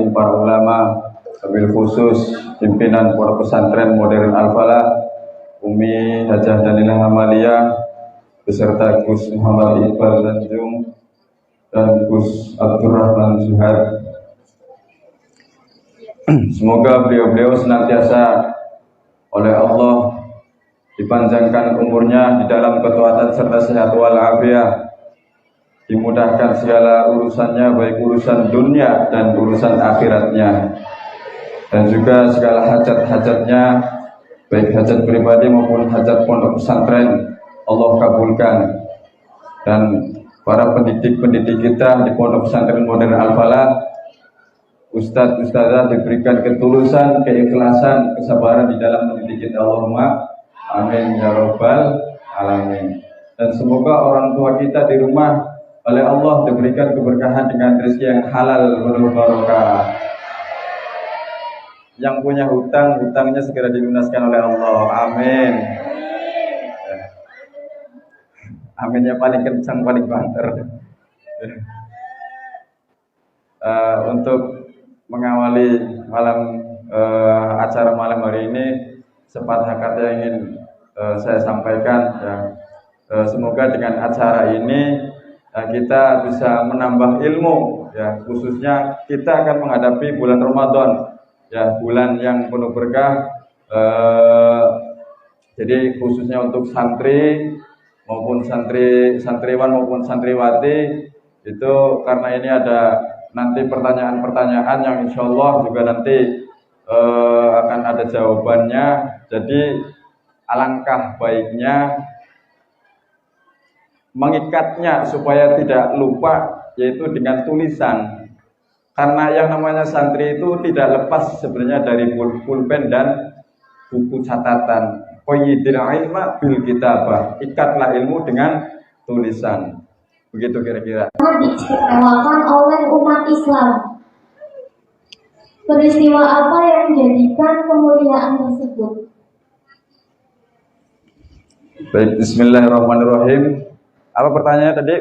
hadirin para ulama, wabil khusus pimpinan Pondok Pesantren Modern Al-Falah, Umi Hajah Danilah Amalia, beserta Gus Muhammad Iqbal Tanjung dan Gus Abdurrahman Zuhad. Semoga beliau-beliau senantiasa oleh Allah dipanjangkan umurnya di dalam ketaatan serta sehat walafiat, dimudahkan segala urusannya, baik urusan dunia dan urusan akhiratnya, dan juga segala hajat-hajatnya, baik hajat pribadi maupun hajat pondok pesantren, Allah kabulkan. Dan para pendidik-pendidik kita di Pondok Pesantren Modern Al-Falah, Ustadz, Ustazah diberikan ketulusan, keikhlasan, kesabaran di dalam mendidik kita. Allahumma amin ya rabbal alamin. Dan semoga orang tua kita di rumah oleh Allah diberikan keberkahan dengan rezeki yang halal penuh barokah. Yang punya hutang, hutangnya segera dilunaskan oleh Allah. Amin. Aminnya paling kencang, paling banter. Untuk mengawali acara malam hari ini, sepatah kata yang ingin saya sampaikan ya. Semoga dengan acara ini kita bisa menambah ilmu ya, khususnya kita akan menghadapi bulan Ramadan ya, bulan yang penuh berkah. Jadi khususnya untuk santri maupun santriwan maupun santriwati itu, karena ini ada nanti pertanyaan-pertanyaan yang insya Allah juga nanti akan ada jawabannya. Jadi alangkah baiknya mengikatnya supaya tidak lupa, yaitu dengan tulisan. Karena yang namanya santri itu tidak lepas sebenarnya dari pulpen dan buku catatan. Qayyidil ilma bil kitabah, ikatlah ilmu dengan tulisan. Begitu kira-kira. Diistimewakan oleh umat Islam. Peristiwa apa yang menjadikan kemuliaan tersebut? Baik, bismillahirrahmanirrahim. Apa pertanyaannya tadi?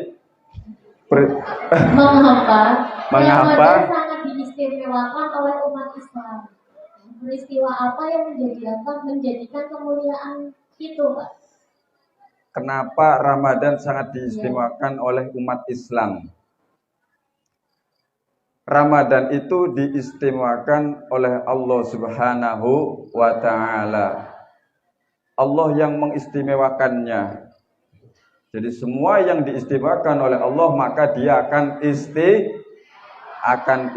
Mengapa sangat diistimewakan oleh umat Islam? Peristiwa apa yang menjadikan kemuliaan itu, Pak? Kenapa Ramadan sangat diistimewakan oleh umat Islam? Ramadan itu diistimewakan oleh Allah Subhanahu wa ta'ala. Allah yang mengistimewakannya. Jadi semua yang diistimewakan oleh Allah maka dia akan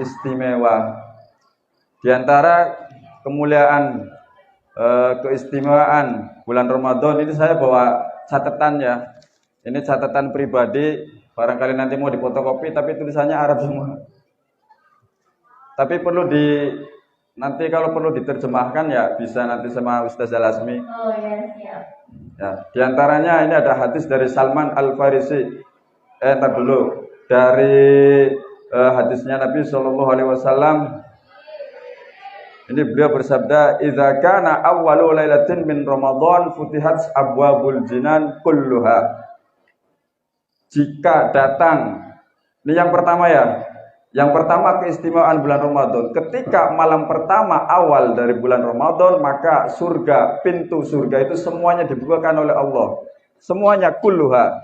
istimewa. Di antara kemuliaan, keistimewaan bulan Ramadan ini, saya bawa catatan ya. Ini catatan pribadi, barangkali nanti mau difotokopi tapi tulisannya Arab semua. Tapi nanti kalau perlu diterjemahkan ya bisa nanti sama Ustaz Al-Azmi. Oh ya, siap. Ya, di antaranya ini ada hadis dari Salman Al-Farisi. Entar dulu. Dari hadisnya Nabi sallallahu alaihi wasallam. Ini beliau bersabda, "Idza kana awwalu lailatin min Ramadan futihat abwabul jinan kulluha." Jika datang, ini yang pertama ya. Yang pertama keistimewaan bulan Ramadan. Ketika malam pertama awal dari bulan Ramadan, maka surga, pintu surga itu semuanya dibukakan oleh Allah. Semuanya kulluha.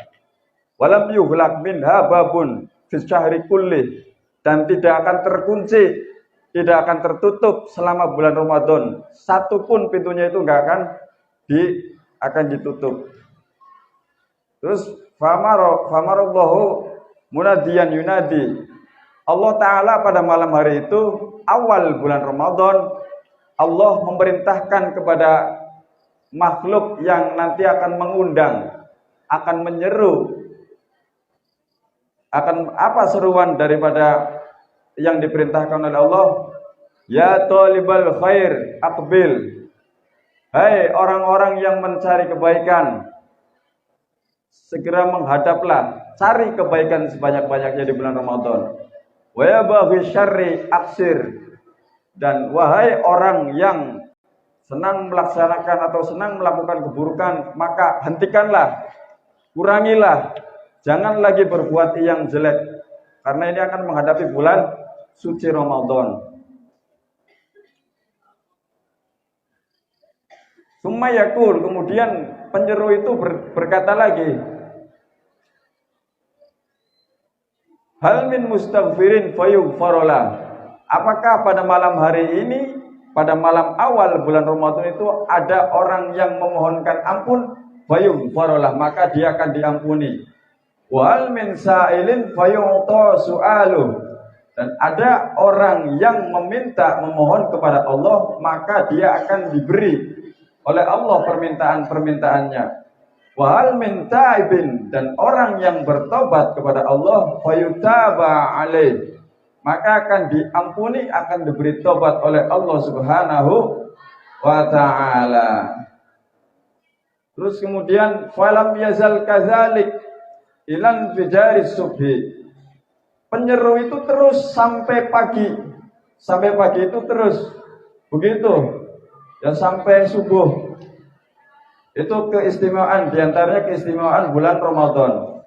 Walam yuhlaq minha babun fi syahri kullih, dan tidak akan terkunci, tidak akan tertutup selama bulan Ramadan. Satu pun pintunya itu enggak akan ditutup. Terus famarallahu munadiyan yunadi. Allah Ta'ala pada malam hari itu, awal bulan Ramadan, Allah memerintahkan kepada makhluk yang nanti akan mengundang, akan menyeru. Akan apa seruan daripada yang diperintahkan oleh Allah? Ya talibal khair aqbil. Hai orang-orang yang mencari kebaikan, segera menghadaplah, cari kebaikan sebanyak-banyaknya di bulan Ramadan. Wa ya baghi syarri aksir. Dan wahai orang yang senang melaksanakan atau senang melakukan keburukan, maka hentikanlah, kurangilah, jangan lagi berbuat yang jelek, karena ini akan menghadapi bulan suci Ramadan. Tsumma yaqul, kemudian penyeru itu berkata lagi, hal min mustaghfirin fayughfarolah. Apakah pada malam hari ini, pada malam awal bulan Ramadan itu ada orang yang memohonkan ampun? Fayughfarolah, maka dia akan diampuni. Wa hal min sa'ilin fayu'ta su'aluh. Dan ada orang yang memohon kepada Allah, maka dia akan diberi oleh Allah permintaan-permintaannya. Wa hal min ta'ibin, dan orang yang bertobat kepada Allah, fayutaba alaih, maka akan diampuni, akan diberi tobat oleh Allah Subhanahu wa ta'ala. Terus kemudian falam yazal kadzalik ilan fijaris subhi. Penyeru itu terus sampai pagi. Sampai pagi itu terus begitu. Ya sampai subuh. Itu keistimewaan, diantaranya keistimewaan bulan Ramadan.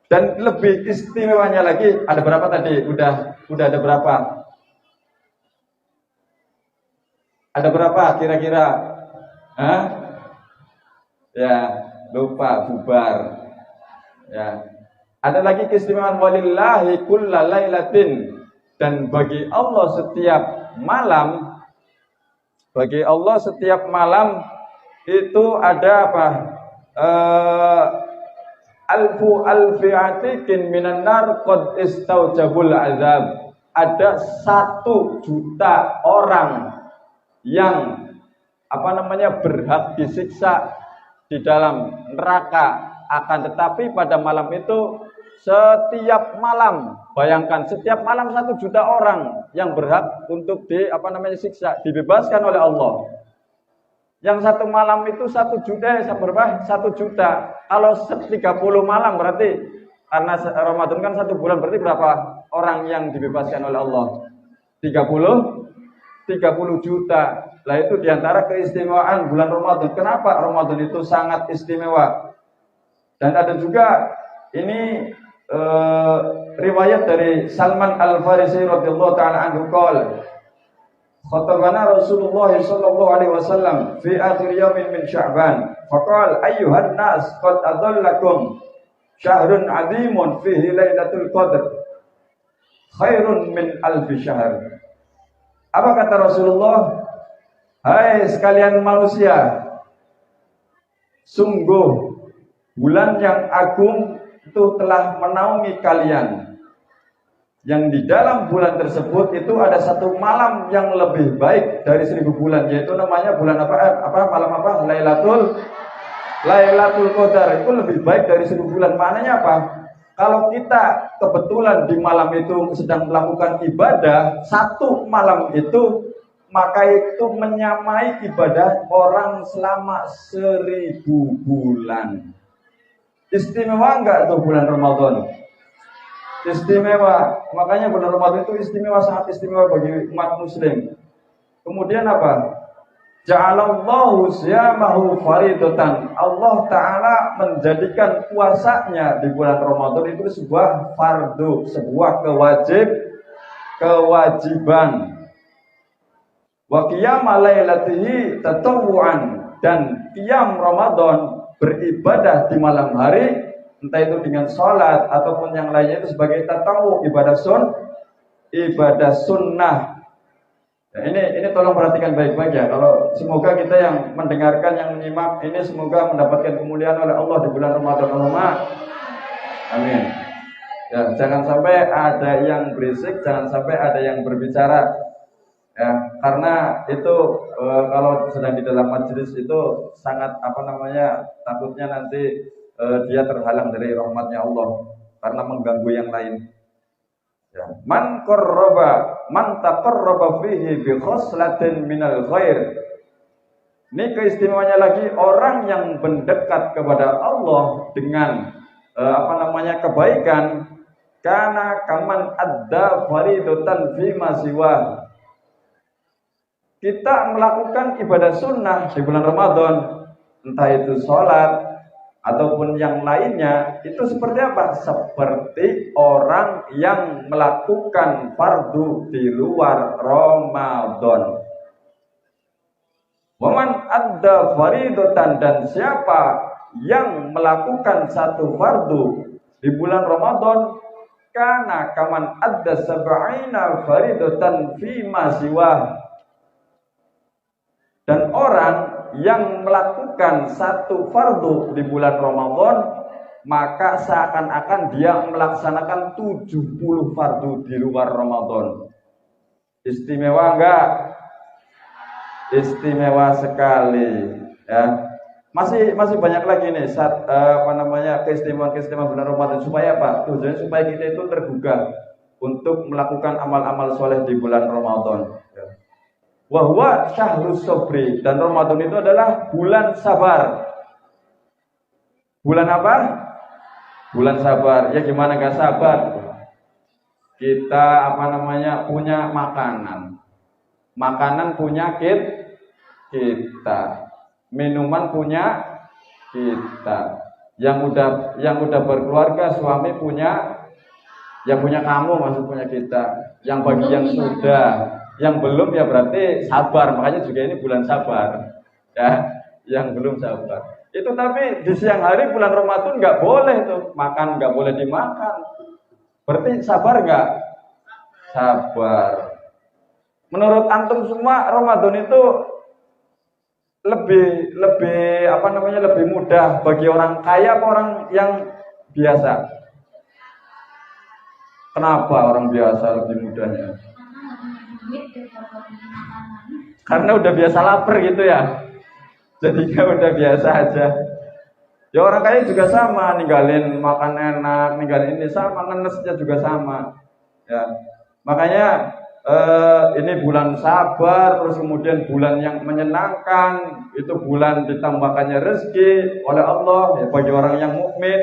Dan lebih istimewanya lagi, ada berapa tadi? Udah ada berapa? Ada berapa kira-kira? Hah? Ya, lupa, bubar. Ya. Ada lagi keistimewaan walillahi kulla lailatin, dan bagi Allah setiap malam, itu ada apa? Alfi atikin minan nar qad istaujabul azab. Ada 1 juta orang yang berhak disiksa di dalam neraka. Akan tetapi pada malam itu, setiap malam, bayangkan setiap malam 1 juta orang yang berhak untuk disiksa, dibebaskan oleh Allah. Yang 1 malam itu 1 juta, 1 juta. Kalau 30 malam berarti, karena Ramadan kan 1 bulan, berarti berapa orang yang dibebaskan oleh Allah? 30 juta. Lah itu diantara keistimewaan bulan Ramadan. Kenapa Ramadan itu sangat istimewa? Dan ada juga ini riwayat dari Salman Al-Farisi radhiyallahu taala anhu qala khatabana Rasulullah sallallahu alaihi wasallam fi akhir yaumin min Sya'ban faqala ayyuhan nas qad adallakum syahrun 'azimun fihi lailatul qadr khairun min alfi syahr. Apa kata Rasulullah? Hai sekalian manusia, sungguh bulan yang agung itu telah menaungi kalian. Yang di dalam bulan tersebut itu ada 1 malam yang lebih baik dari 1000 bulan, yaitu namanya bulan malam Lailatul Qadar. Itu lebih baik dari 1000 bulan. Maknanya apa? Kalau kita kebetulan di malam itu sedang melakukan ibadah 1 malam itu, maka itu menyamai ibadah orang selama 1000 bulan. Istimewa enggak tuh bulan Ramadan? Istimewa. Makanya bulan Ramadan itu istimewa, sangat istimewa bagi umat muslim. Kemudian apa? Ja'alallahu siyamahu faridatan. Allah Ta'ala menjadikan puasanya di bulan Ramadan itu sebuah fardu, sebuah kewajiban. Wa qiyama lailatihi tatawwu'an, dan qiyam Ramadan, beribadah di malam hari, entah itu dengan sholat ataupun yang lainnya, itu sebagai tatawu, ibadah sunnah. Ya, ini tolong perhatikan baik-baik ya. Kalau semoga kita yang mendengarkan, yang menyimak ini, semoga mendapatkan kemuliaan oleh Allah di bulan Ramadan. Amin. Ya, jangan sampai ada yang berisik, jangan sampai ada yang berbicara. Ya, karena itu kalau sedang di dalam majelis itu sangat takutnya nanti dia terhalang dari rahmatnya Allah karena mengganggu yang lain. Ya. Man taqarraba fihi bi khoslatin minal khair. Ini keistimewaannya lagi, orang yang mendekat kepada Allah dengan kebaikan, kana kaman adda faridatan fi ma siwa. Kita melakukan ibadah sunnah di bulan Ramadan, entah itu sholat ataupun yang lainnya, itu seperti apa? Seperti orang yang melakukan fardu di luar Ramadan. Waman adda faridatan, dan siapa yang melakukan satu fardu di bulan Ramadan, kana kaman adda sab'ina faridatan fi ma siwa, dan orang yang melakukan satu fardu di bulan Ramadan, maka seakan-akan dia melaksanakan 70 fardu di luar Ramadan. Istimewa enggak? Istimewa sekali, ya. Masih banyak lagi nih keistimewaan bulan Ramadan. Supaya apa? Tujuannya supaya kita itu tergugah untuk melakukan amal-amal soleh di bulan Ramadan. Wa huwa syahrus sabri, dan Ramadan itu adalah bulan sabar. Bulan apa? Bulan sabar. Ya gimana gak sabar? Kita punya makanan. Makanan punya kita. Minuman punya kita. Yang udah berkeluarga, suami punya, yang punya kamu maksud punya kita. Yang bagi yang sudah, yang belum ya berarti sabar. Makanya juga ini bulan sabar. Ya, yang belum sabar. Itu tapi di siang hari bulan Ramadan nggak boleh tuh makan, nggak boleh dimakan. Berarti sabar nggak? Sabar. Menurut antum semua Ramadan itu lebih mudah bagi orang kaya apa orang yang biasa? Kenapa orang biasa lebih mudahnya? Karena udah biasa lapar gitu ya. Jadinya udah biasa aja. Ya orang kaya juga sama, ninggalin makan enak, ninggalin ini sama, ngenesnya juga sama. Ya. Makanya ini bulan sabar, terus kemudian bulan yang menyenangkan, itu bulan ditambahkannya rezeki oleh Allah ya, bagi orang yang mukmin.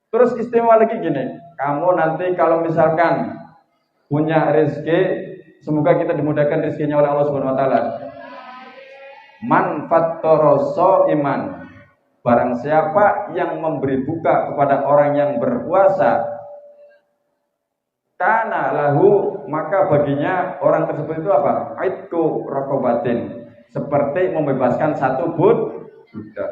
Terus istimewa lagi gini, kamu nanti kalau misalkan punya rezeki, semoga kita dimudahkan rezekinya oleh Allah Subhanahu wa taala. Man fattara iman, barang siapa yang memberi buka kepada orang yang berpuasa, kana lahu, maka baginya orang tersebut itu apa? Aitku raqabatin, seperti membebaskan satu budak.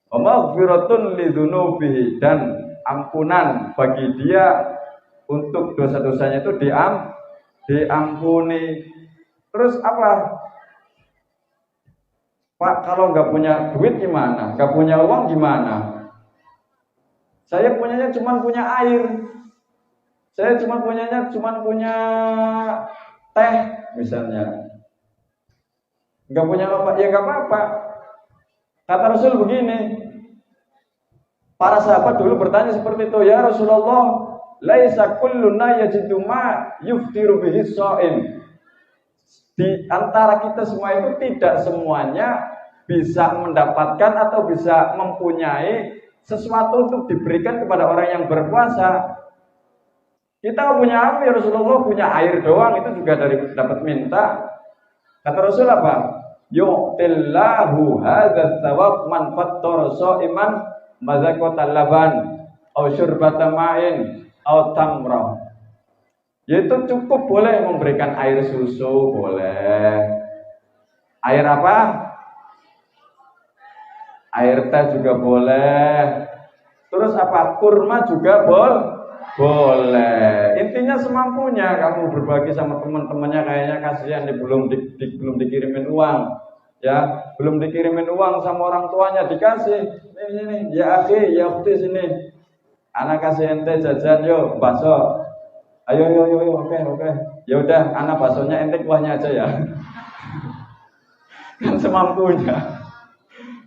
Wa maghfiratun lidzunubihi, dan ampunan bagi dia untuk dosa-dosanya itu diampuni. Terus apa? Pak, kalau nggak punya duit gimana? Nggak punya uang gimana? Saya punyanya cuma punya air. Saya cuma punya teh misalnya. Nggak punya apa? Ya nggak apa-apa. Kata Rasul begini. Para sahabat dulu bertanya seperti itu, ya Rasulullah, laisa kulluna yajidu ma yuftiru bihi shaim. Di antara kita semua itu tidak semuanya bisa mendapatkan atau bisa mempunyai sesuatu untuk diberikan kepada orang yang berpuasa. Kita punya apa ya Rasulullah? Punya air doang, itu juga dari dapat minta. Kata Rasul apa? Yu'tillahu hadzal thawab man fattara sha'iman mazaqatal laban aw syurbata ma'in aw tamra. Yaitu cukup boleh memberikan air susu, boleh. Air apa? Air teh juga boleh. Terus apa? Kurma juga boleh. Intinya semampunya kamu berbagi sama teman-temannya, kayaknya kasihan belum dikirimin uang. Ya, belum dikirimin uang sama orang tuanya dikasih. Ini ya akhi, ya ukhti sini. Anak kasih ente jajan yuk, bakso. Ayo, oke. Ya udah, anak baksonya ente kuahnya aja ya. Kan semampunya.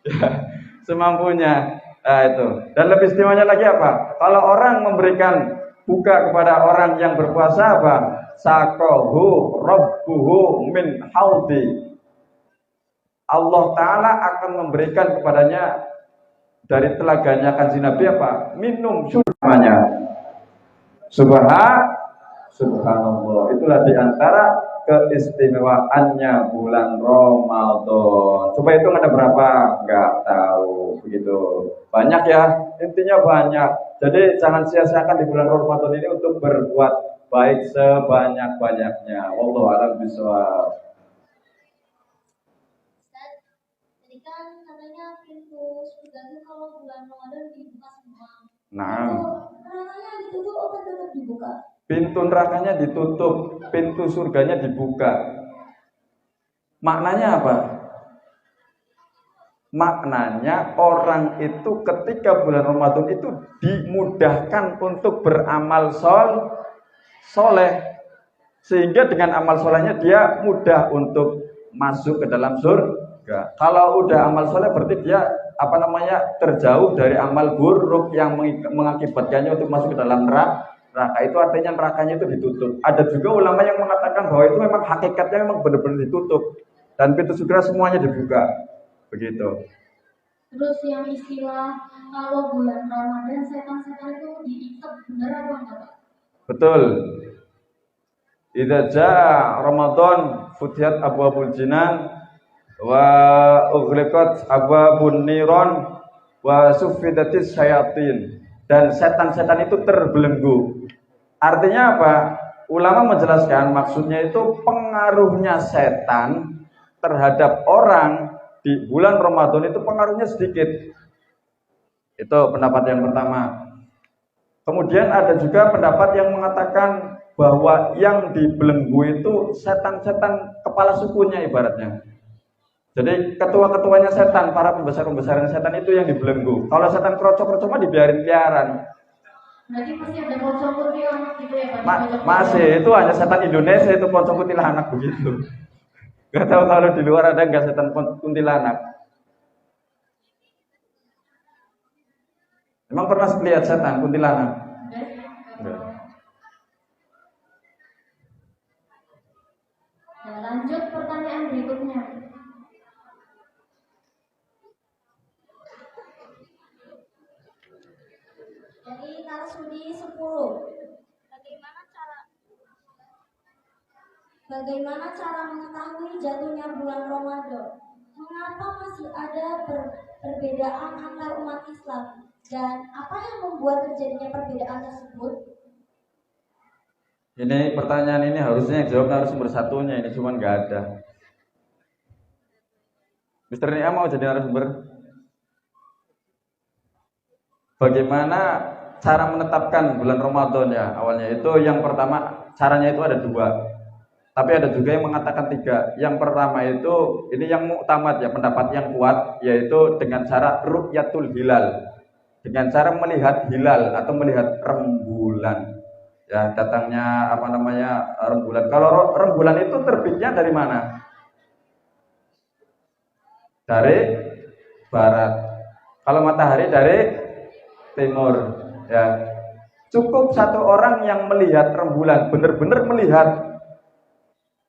Ya, semampunya. Nah itu. Dan lebih istimewanya lagi apa? Kalau orang memberikan buka kepada orang yang berpuasa apa? Saqahu rabbuhu min haudi. Allah Ta'ala akan memberikan kepadanya dari telaganya kanjeng Nabi apa? Minum surganya. Subhanallah. Itulah diantara keistimewaannya bulan Ramadan. Coba itu ada berapa? Enggak tahu. Begitu. Banyak ya. Intinya banyak. Jadi jangan sia-siakan di bulan Ramadan ini untuk berbuat baik sebanyak-banyaknya. Wallahu a'lam bishawab. katanya pintu surga itu kalau bulan Ramadan dibuka semua. Nah, Nerakanya ditutup apa tetap dibuka? pintu nerakanya ditutup, pintu surganya dibuka. Maknanya apa? Maknanya orang itu ketika bulan Ramadan itu dimudahkan untuk beramal soleh, sehingga dengan amal solehnya dia mudah untuk masuk ke dalam surga. Kalau udah amal soleh berarti dia terjauh dari amal buruk yang mengakibatkannya untuk masuk ke dalam neraka. Itu artinya nerakanya itu ditutup. Ada juga ulama yang mengatakan bahwa itu memang hakikatnya memang benar-benar ditutup dan pintu surga semuanya dibuka. Begitu. Terus yang istilah kalau bulan Ramadan setan-setan itu diikat, benar apa enggak, Pak? Betul. Idza jaa Ramadan futihat abwabul jinan wa ughliqat abwabun niron wa suffidatis syayatin. Dan setan-setan itu terbelenggu. Artinya apa? Ulama menjelaskan maksudnya itu pengaruhnya setan terhadap orang di bulan Ramadan itu pengaruhnya sedikit. Itu pendapat yang pertama. Kemudian ada juga pendapat yang mengatakan bahwa yang dibelenggu itu setan-setan kepala sukunya ibaratnya. Jadi ketua-ketuanya setan, para pembesar-pembesaran setan itu yang dibelenggu. Kalau setan krocok-krocok mah dibiarin piaran. Berarti masih ada pocong kuntilanak gitu ya, Pak? Masih, itu hanya setan Indonesia itu pocong kuntilanak begitu. Gak tahu kalau di luar ada nggak setan kuntilanak. Emang pernah lihat setan kuntilanak? Enggak. Nah, lanjut pertanyaan berikutnya. Dari Tarsudi 10. Bagaimana cara mengetahui jatuhnya bulan Ramadan? Mengapa masih ada perbedaan antar umat Islam? Dan apa yang membuat terjadinya perbedaan tersebut? Ini pertanyaan ini harusnya yang jawab narasumber satunya, ini cuma nggak ada. Mister Nia mau jadi narasumber? Bagaimana cara menetapkan bulan Ramadan ya awalnya? Itu yang pertama, caranya itu ada dua. Tapi ada juga yang mengatakan tiga. Yang pertama itu, ini yang muktamad ya, pendapat yang kuat, yaitu dengan cara ru'yatul hilal. Dengan cara melihat hilal atau melihat rembulan. Ya, datangnya rembulan. Kalau rembulan itu terbitnya dari mana? Dari barat. Kalau matahari dari timur. Ya, cukup satu orang yang melihat rembulan, benar-benar melihat.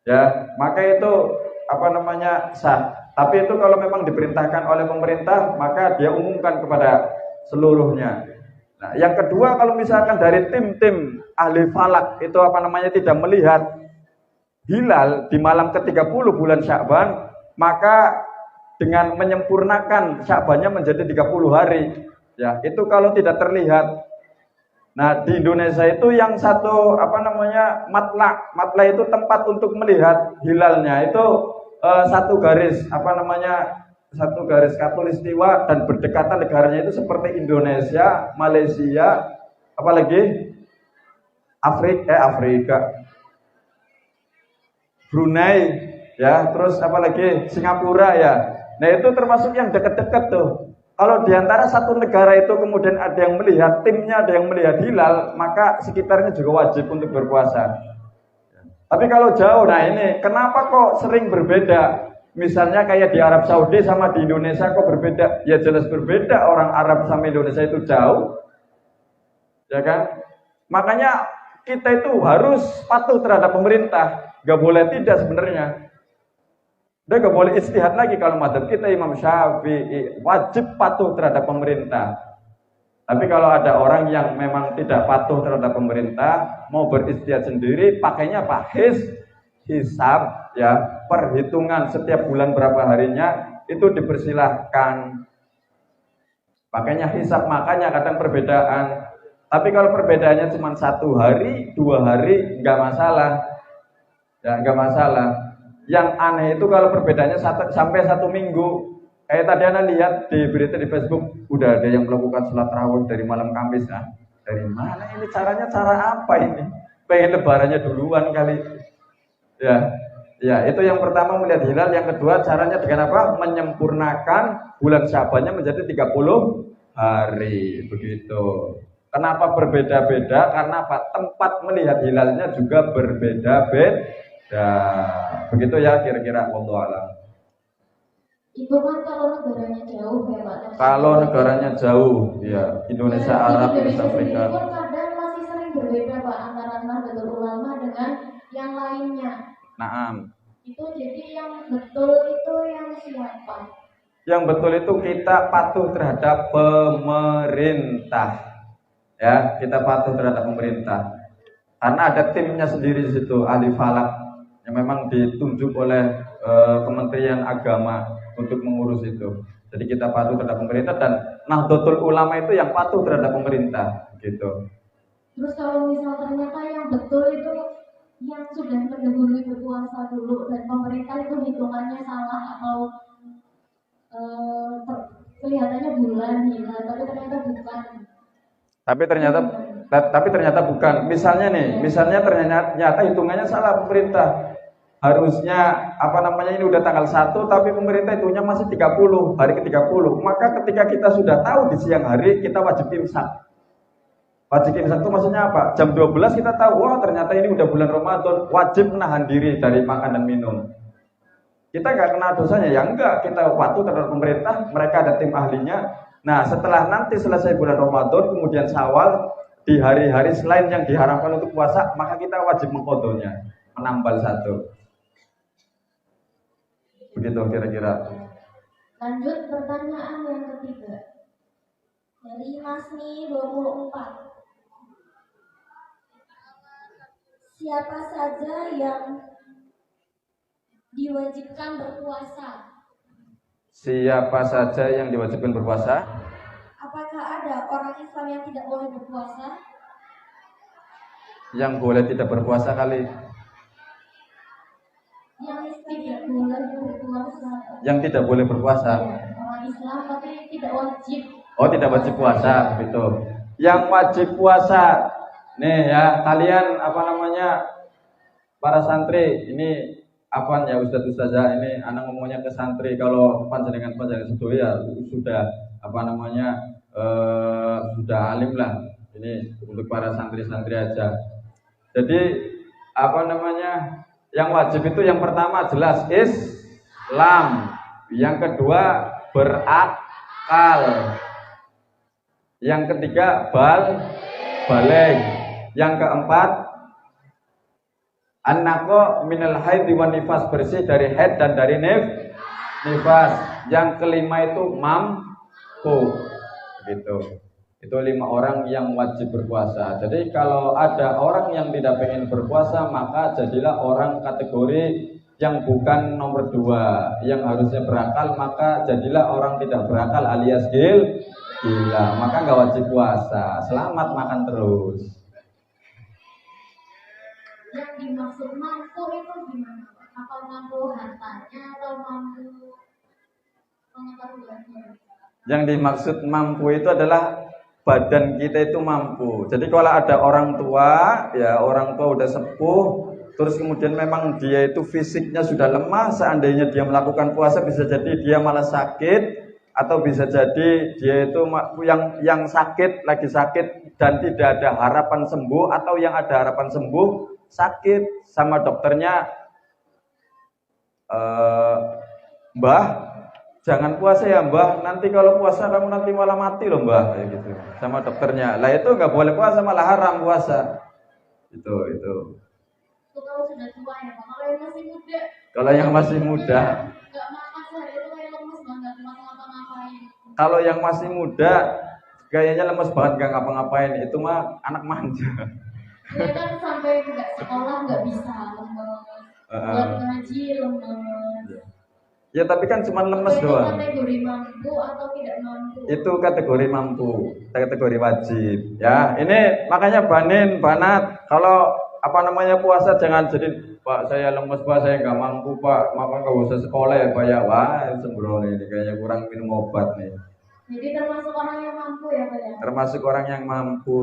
Ya, maka itu sah. Tapi itu kalau memang diperintahkan oleh pemerintah, maka dia umumkan kepada seluruhnya. Nah, yang kedua, kalau misalkan dari tim-tim ahli falak itu tidak melihat hilal di malam ke-30 bulan Sya'ban, maka dengan menyempurnakan Sya'bannya menjadi 30 hari. Ya, itu kalau tidak terlihat. Nah, di Indonesia itu yang satu matla itu tempat untuk melihat hilalnya itu satu garis khatulistiwa dan berdekatan negaranya itu seperti Indonesia, Malaysia, apalagi Afrika, Brunei, ya, terus apalagi Singapura ya. Nah, itu termasuk yang dekat-dekat tuh. Kalau diantara satu negara itu kemudian ada yang melihat, timnya ada yang melihat hilal, maka sekitarnya juga wajib untuk berpuasa. Tapi kalau jauh, nah ini kenapa kok sering berbeda? Misalnya kayak di Arab Saudi sama di Indonesia kok berbeda? Ya jelas berbeda, orang Arab sama Indonesia itu jauh. Ya kan? Makanya kita itu harus patuh terhadap pemerintah. Gak boleh tidak sebenarnya. Dia gak boleh istihad lagi kalau madzhab kita Imam Syafi'i wajib patuh terhadap pemerintah. Tapi kalau ada orang yang memang tidak patuh terhadap pemerintah, mau beristihad sendiri, pakainya apa? Hisab, ya, perhitungan setiap bulan berapa harinya itu dipersilahkan. Pakainya hisab, makanya kadang perbedaan. Tapi kalau perbedaannya cuma 1 hari, 2 hari, nggak masalah. Ya, nggak masalah. Yang aneh itu kalau perbedaannya sampai 1 minggu. Kayak tadi Anda lihat di berita di Facebook, udah ada yang melakukan sholat tarawih dari malam Kamis. Nah, dari mana ini caranya? Cara apa ini? Pengen lebarannya duluan kali. Ya, ya itu yang pertama melihat hilal. Yang kedua caranya dengan apa? Menyempurnakan bulan Syabannya menjadi 30 hari. Begitu. Kenapa berbeda-beda? Karena apa? Tempat melihat hilalnya juga berbeda-beda. Begitu ya kira-kira. Wallahu a'lam. Itu kan kalau negaranya jauh ya Pak. Kalau negaranya jauh, ya Indonesia, Arab, Indonesia, Afrika. Pun kadang masih sering berbeda Pak antara Nahdlatul Ulama dengan yang lainnya. Naam. Itu jadi yang betul itu yang siapa? Yang betul itu kita patuh terhadap pemerintah. Ya, kita patuh terhadap pemerintah. Karena ada timnya sendiri di situ, ahli falak yang memang ditunjuk oleh Kementerian Agama untuk mengurus itu. Jadi kita patuh terhadap pemerintah dan Nahdlatul Ulama itu yang patuh terhadap pemerintah, gitu. Terus kalau misal ternyata yang betul itu yang sudah mendahului berpuasa dulu dan pemerintah itu hitungannya salah atau kelihatannya bulan hilal tapi ternyata bukan. Tapi ternyata bukan. Misalnya ternyata hitungannya salah pemerintah. Harusnya ini udah tanggal 1 tapi pemerintah hitungnya masih 30, hari ke-30. Maka ketika kita sudah tahu di siang hari kita wajib imsak. Wajib imsak itu maksudnya apa? Jam 12 kita tahu, wah ternyata ini udah bulan Ramadan, wajib menahan diri dari makan dan minum. Kita nggak kena dosanya, ya enggak, kita patuh terhadap pemerintah, mereka ada tim ahlinya. Nah setelah nanti selesai bulan Ramadan, kemudian Syawal, di hari-hari selain yang diharamkan untuk puasa, maka kita wajib mengqadhonya, menambal 1. Begitu kira-kira. Lanjut pertanyaan yang ketiga dari Masni 24. Siapa saja yang diwajibkan berpuasa? Siapa saja yang diwajibkan berpuasa? Apakah ada orang Islam yang tidak boleh berpuasa? Yang boleh tidak berpuasa kali. Yang tidak boleh berpuasa. Yang tidak boleh berpuasa. Orang Islam tapi tidak wajib. Oh, tidak wajib puasa, gitu. Yang wajib puasa, nih ya, kalian para santri, ini ya Ustazah ini anak ngomongnya ke santri, kalau panjenengan itu ya sudah sudah alim lah. Ini untuk para santri-santri aja. Jadi yang wajib itu yang pertama jelas Islam, yang kedua berakal, yang ketiga balik, yang keempat an-naqa minal haid wan nifas, bersih dari haid dan dari nifas, yang kelima itu mampu, gitu. Itu 5 orang yang wajib berpuasa. Jadi kalau ada orang yang tidak pengen berpuasa, maka jadilah orang kategori yang bukan nomor 2, yang harusnya berakal, maka jadilah orang tidak berakal alias gila, maka nggak wajib puasa. Selamat makan terus. Yang dimaksud mampu itu gimana? Apa mampu hartanya atau mampu pengetahuannya? Yang dimaksud mampu itu adalah badan kita itu mampu. Jadi kalau ada orang tua udah sepuh, terus kemudian memang dia itu fisiknya sudah lemah, seandainya dia melakukan puasa bisa jadi dia malah sakit, atau bisa jadi dia itu yang sakit lagi sakit dan tidak ada harapan sembuh, atau yang ada harapan sembuh sakit sama dokternya, Mbah jangan puasa ya Mbah, nanti kalau puasa kamu nanti malah mati loh Mbah, kayak gitu sama dokternya. Lah itu nggak boleh puasa, malah haram puasa. Itu kalau sudah tua ya Pak. Kalau yang masih muda, nggak makan sehari itu kayak lemes banget, nggak ngapa-ngapain. Kalau yang masih muda kayaknya lemes banget, nggak ngapa-ngapain, itu mah anak manja. Dia kan sampai nggak sekolah nggak bisa, lemes. Buat ngaji lemes. Ya tapi kan cuma lemes doang. Kategori mampu atau tidak mampu? Itu kategori mampu, kategori wajib. Ya, ini makanya banat, kalau puasa jangan jadi Pak saya lemes Pak, saya nggak mampu Pak, maka nggak usah sekolah ya Pak ya. Wah sembrono ini kayaknya kurang minum obat nih. Jadi termasuk orang yang mampu ya Pak ya? Termasuk orang yang mampu.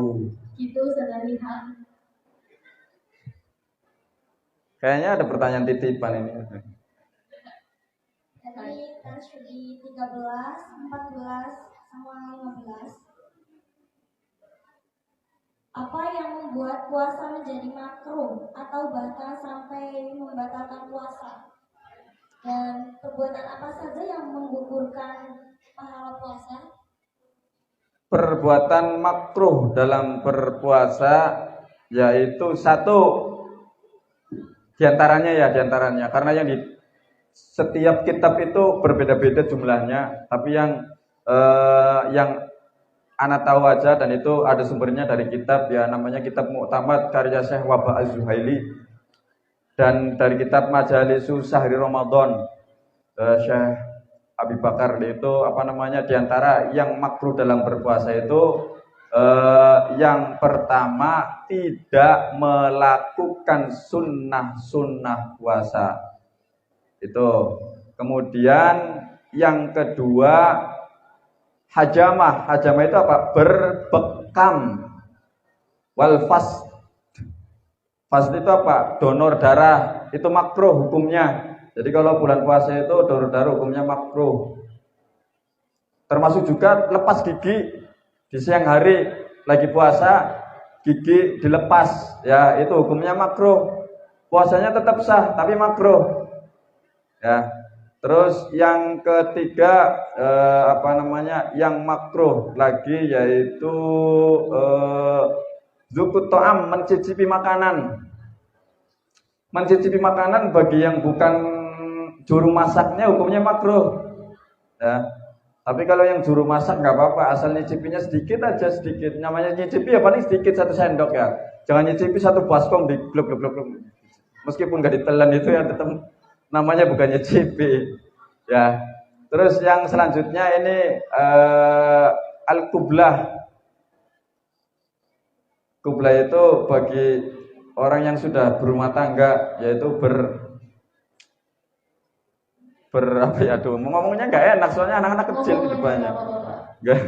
Gitu saudari hak. Kayaknya ada pertanyaan titipan ini. Tadi kan studi 13, 14, sama 15. Apa yang membuat puasa menjadi makruh atau bahkan sampai membatalkan puasa? Dan perbuatan apa saja yang menggugurkan pahala puasa? Perbuatan makruh dalam berpuasa yaitu satu diantaranya karena yang di setiap kitab itu berbeda-beda jumlahnya, tapi yang Ana tahu aja dan itu ada sumbernya dari kitab ya, namanya kitab Mu'tamad karya Syekh Waba Az-Zuhaili, dan dari kitab Majalisu Sahri Ramadan Syekh Abi Bakar. Itu apa namanya, diantara yang makruh dalam berpuasa itu yang pertama tidak melakukan sunnah puasa itu. Kemudian yang kedua hajamah itu apa? Berbekam. Wal fast itu apa? Donor darah, itu makruh hukumnya. Jadi kalau bulan puasa itu donor darah hukumnya makruh. Termasuk juga lepas gigi di siang hari lagi puasa, gigi dilepas ya, itu hukumnya makruh. Puasanya tetap sah tapi makruh ya. Terus yang ketiga yang makruh lagi yaitu zukut ta'am, mencicipi makanan. Mencicipi makanan bagi yang bukan juru masaknya hukumnya makruh ya. Tapi kalau yang juru masak nggak apa-apa, asal nyicipinya sedikit aja, sedikit. Namanya nyicipi ya paling sedikit, 1 sendok ya. Jangan nyicipi 1 baskom di gluk. Meskipun nggak ditelan itu ya tetap namanya bukan nyicipi ya. Terus yang selanjutnya ini al-qublah. Qublah itu bagi orang yang sudah berumah tangga, yaitu ngomongnya nggak enak soalnya anak-anak kecil di depannya. Nggak.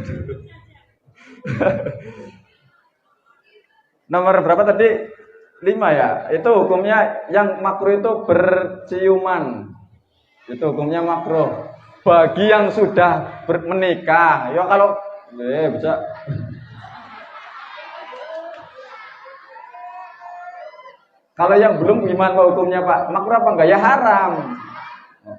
Nomor berapa tadi? 5 ya. Itu hukumnya yang makruh itu berciuman. Itu hukumnya makruh. Bagi yang sudah menikah, ya kalau bisa. Kalau yang belum gimana hukumnya Pak? Makruh apa enggak? Ya haram.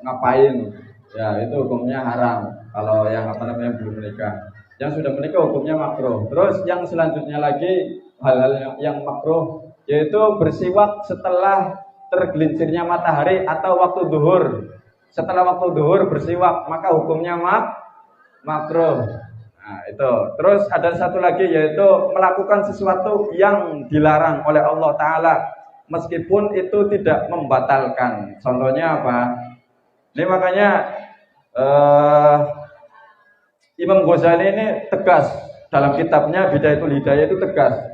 Ngapain? Ya itu hukumnya haram. Kalau yang belum menikah. Yang sudah menikah hukumnya makruh. Terus yang selanjutnya lagi hal-hal yang makruh yaitu bersiwak setelah tergelincirnya matahari atau waktu duhur. Setelah waktu duhur bersiwak, maka hukumnya makruh. Nah, itu. Terus ada satu lagi yaitu melakukan sesuatu yang dilarang oleh Allah Ta'ala meskipun itu tidak membatalkan. Contohnya apa? Ini makanya Imam Ghazali ini tegas dalam kitabnya Bidayatul Hidayah, itu tegas.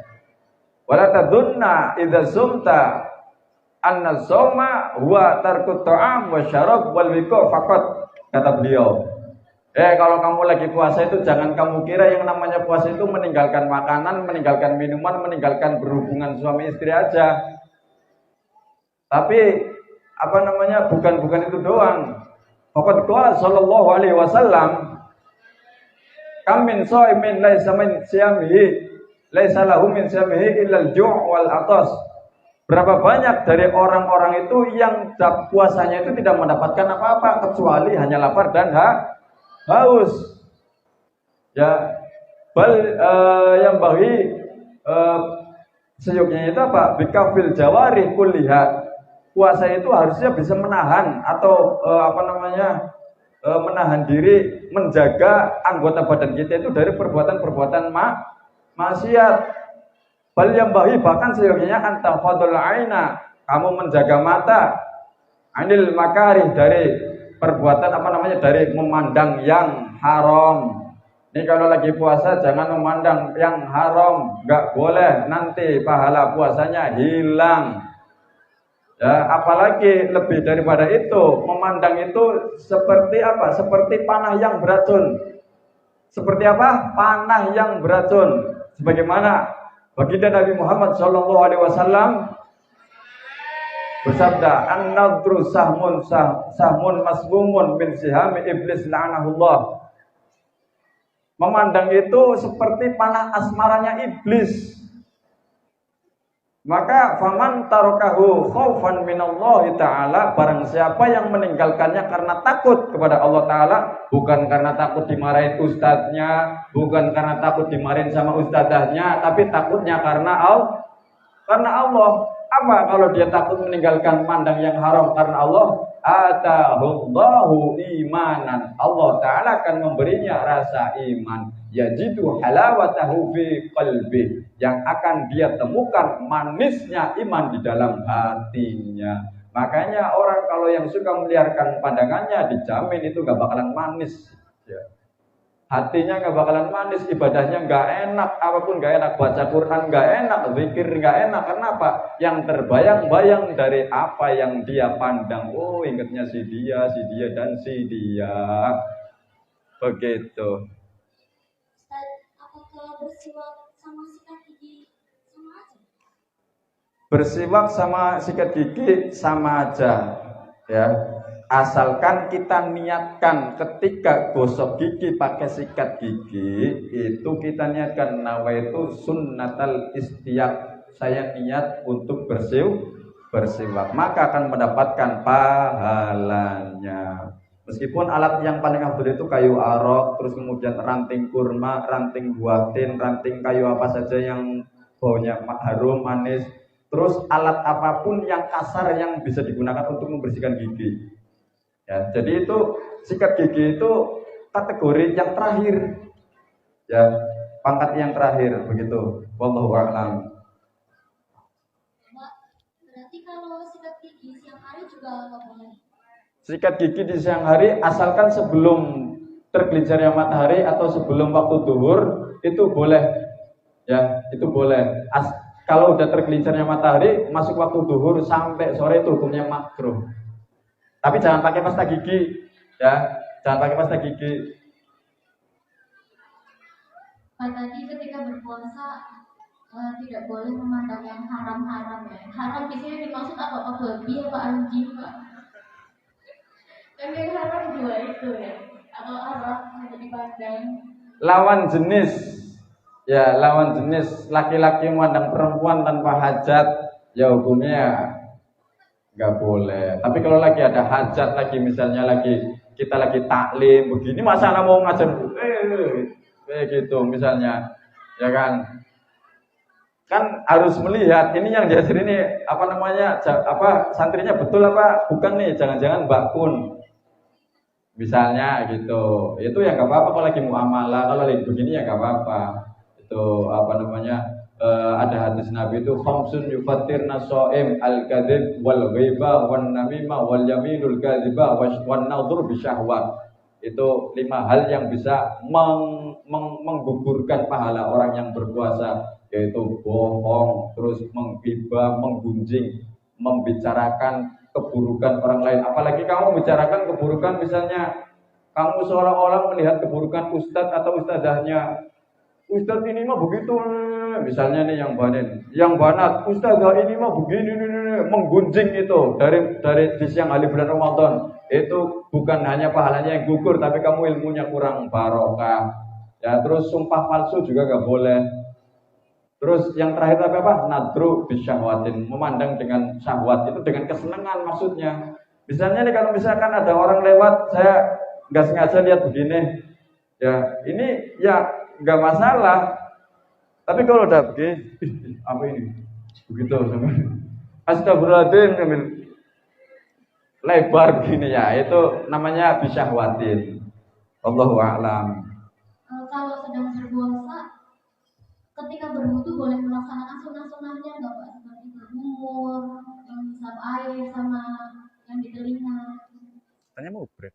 Wala tadunna idza sumta anna shauma huwa tarkut ta'am wa syarab wal wiqa faqat, kata beliau. Kalau kamu lagi puasa itu jangan kamu kira yang namanya puasa itu meninggalkan makanan, meninggalkan minuman, meninggalkan berhubungan suami istri aja. Tapi bukan itu doang. Faqad qala sallallahu alaihi wasallam, kam min shaimin laisa min siyamihi laisa lahu min siyamihi illa al-ju' wal atas. Berapa banyak dari orang-orang itu yang puasanya itu tidak mendapatkan apa-apa kecuali hanya lapar dan haus. Ya, yang bagi seyuknya itu apa? Bikafil jawari kulliha. Puasa itu harusnya bisa menahan atau menahan diri, menjaga anggota badan kita itu dari perbuatan-perbuatan maksiat. Bal yang bahkan seyognya antafadul aina, kamu menjaga mata, anil makarih, dari perbuatan dari memandang yang haram. Ini kalau lagi puasa jangan memandang yang haram, nggak boleh, nanti pahala puasanya hilang. Ya, apalagi lebih daripada itu, memandang itu seperti apa? Seperti panah yang beracun. Seperti apa? Panah yang beracun. Sebagaimana baginda Nabi Muhammad SAW bersabda, "An-nadru sahmun masmumun min sihami iblis la'anahullah." Memandang itu seperti panah asmaranya iblis. Maka faman tarokahu khaufan minallahi ta'ala, barang siapa yang meninggalkannya karena takut kepada Allah Ta'ala, bukan karena takut dimarahin ustadznya, bukan karena takut dimarahin sama ustadzahnya, tapi takutnya karena Allah. Apa kalau dia takut meninggalkan mandang yang haram karena Allah? Atahullahu imanan. Allah Ta'ala akan memberinya rasa iman. Yajidu halawatahu fi qalbi, yang akan dia temukan manisnya iman di dalam hatinya. Makanya orang kalau yang suka meliarkan pandangannya, dijamin itu gak bakalan manis ya. Hatinya gak bakalan manis, ibadahnya gak enak, apapun gak enak, baca Quran gak enak, zikir gak enak. Kenapa? Yang terbayang-bayang dari apa yang dia pandang. Oh, ingatnya si dia, dan si dia. Begitu. Ustaz, apakah bersiwak sama sikat gigi sama aja? Bersiwak sama sikat gigi sama aja ya. Asalkan kita niatkan ketika gosok gigi pakai sikat gigi, itu kita niatkan nawaitu sunnatal istiak, saya niat untuk bersiwak, maka akan mendapatkan pahalanya. Meskipun alat yang paling afdal itu kayu arok, terus kemudian ranting kurma, ranting buah tin, ranting kayu apa saja yang baunya harum manis, terus alat apapun yang kasar yang bisa digunakan untuk membersihkan gigi. Ya, jadi itu sikat gigi itu kategori yang terakhir, ya, pangkat yang terakhir begitu. Wallahu a'lam. Berarti kalau sikat gigi siang hari juga nggak boleh? Sikat gigi di siang hari asalkan sebelum tergelincirnya matahari atau sebelum waktu duhur itu boleh, ya, itu boleh. Kalau udah tergelincirnya matahari masuk waktu duhur sampai sore itu hukumnya makruh. Tapi jangan pakai pasta gigi, ya, jangan pakai pasta gigi. Pak, tadi ketika berpuasa tidak boleh memandang yang haram-haram ya. Haram di sini dimaksud apa? Pak, babi apa anjing, Pak? Kan yang haram dua itu ya. Atau haram yang dipandang. Lawan jenis, ya, lawan jenis, laki-laki memandang perempuan tanpa hajat, ya hukumnya nggak boleh. Tapi kalau lagi ada hajat, lagi misalnya kita lagi taklim begini, masa anak mau ngajar gitu misalnya, ya kan harus melihat ini yang diajar ini apa namanya, apa santrinya betul apa bukan nih, jangan-jangan Mbak Kun misalnya gitu. Itu ya nggak apa-apa kalau lagi muamalah, kalau lagi begini ya nggak apa-apa. Itu apa namanya, ada hadis Nabi itu khamsun yufattirna shaim al-kadzib wal ghaiba wan namimah wal yaminul kadzibah wan nadhur bisyahwat. Itu 5 hal yang bisa menggugurkan pahala orang yang berpuasa, yaitu bohong, terus menggibah, menggunjing, membicarakan keburukan orang lain. Apalagi kamu bicarakan keburukan, misalnya kamu seolah-olah melihat keburukan ustadz atau ustadzahnya. Ustadz ini mah begitu, misalnya nih yang banat, ustadzah ini mah begini, menggunjing itu dari di siang hari bulan Ramadan. Itu bukan hanya pahalanya yang gugur, tapi kamu ilmunya kurang barokah. Ya, terus sumpah palsu juga gak boleh. Terus yang terakhir apa? Nadru bisyahwatin, memandang dengan syahwat, itu dengan kesenangan maksudnya. Misalnya nih kalau misalkan ada orang lewat, saya nggak sengaja lihat begini, ya ini ya nggak masalah. Tapi kalau udah begini, apa ini? Begitu, astagfirullahaladzim, lebar begini ya, itu namanya bisyahwatin. Allahu a'lam. Kalau sedang berpuasa, ketika berwudu boleh melaksanakan sunnah-sunnahnya nggak Pak? Seperti berumur, yang hisap air sama yang di telinga. Tanya mau break.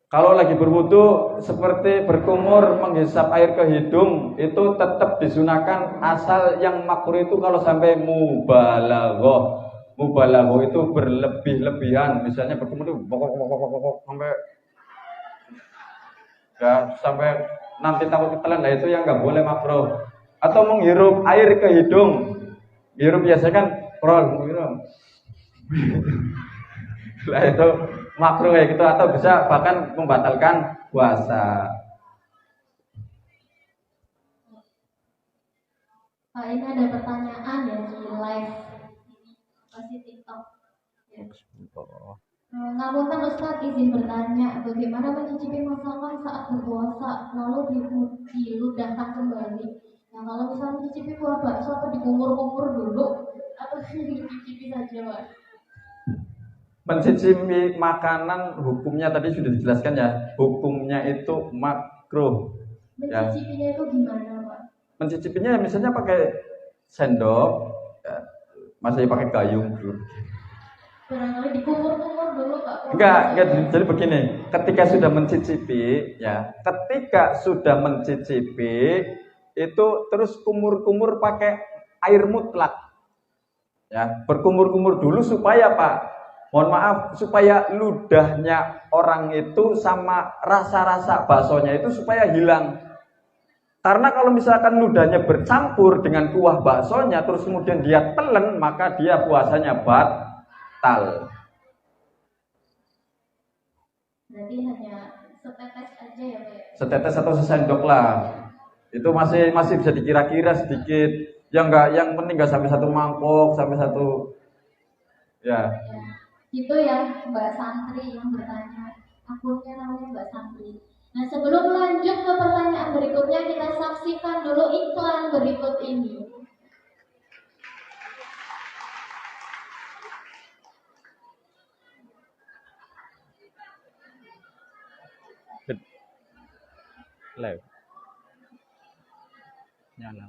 Kalau lagi berwudu seperti berkumur menghisap air ke hidung itu tetap disunahkan, asal yang makruh itu kalau sampai mubalaghah. Mubalaghah itu berlebih-lebihan, misalnya berkumur itu sampai ya sampai nanti takut ketelan, nah itu yang nggak boleh makruh. Atau menghirup air ke hidung, hirup biasanya kan menghirup. Lah itu makruh ya gitu, atau bisa bahkan membatalkan puasa. Pak, ini ada pertanyaan ya di live pasti TikTok. Ya. Ngapunten Ustadz, izin bertanya, bagaimana mencicipi masakan saat berpuasa lalu diludahkan kembali? Nah, kalau misalnya mencicipi buah bakso apa dikumur-kumur dulu atau dicicipi saja, Pak? Mencicipi makanan hukumnya tadi sudah dijelaskan ya, hukumnya itu makruh. Mencicipinya itu gimana, Pak? Mencicipinya misalnya pakai sendok, ya, masih pakai gayung dulu. Barangkali dikumur-kumur dulu, Pak. Enggak, jadi begini, ketika sudah mencicipi itu terus kumur-kumur pakai air mutlak. Ya, berkumur-kumur dulu supaya supaya ludahnya orang itu sama rasa-rasa baksonya itu supaya hilang. Karena kalau misalkan ludahnya bercampur dengan kuah baksonya terus kemudian dia telan, maka dia puasanya batal. Berarti hanya setetes aja ya, Pak? Setetes atau sesendok lah. Itu masih bisa dikira-kira sedikit. Yang penting nggak sampai satu mangkok, sampai satu ya. Itu ya Mbak Santri yang bertanya. Akunnya namanya Mbak Santri. Nah, sebelum lanjut ke pertanyaan berikutnya, kita saksikan dulu iklan berikut ini. Live. Nyala.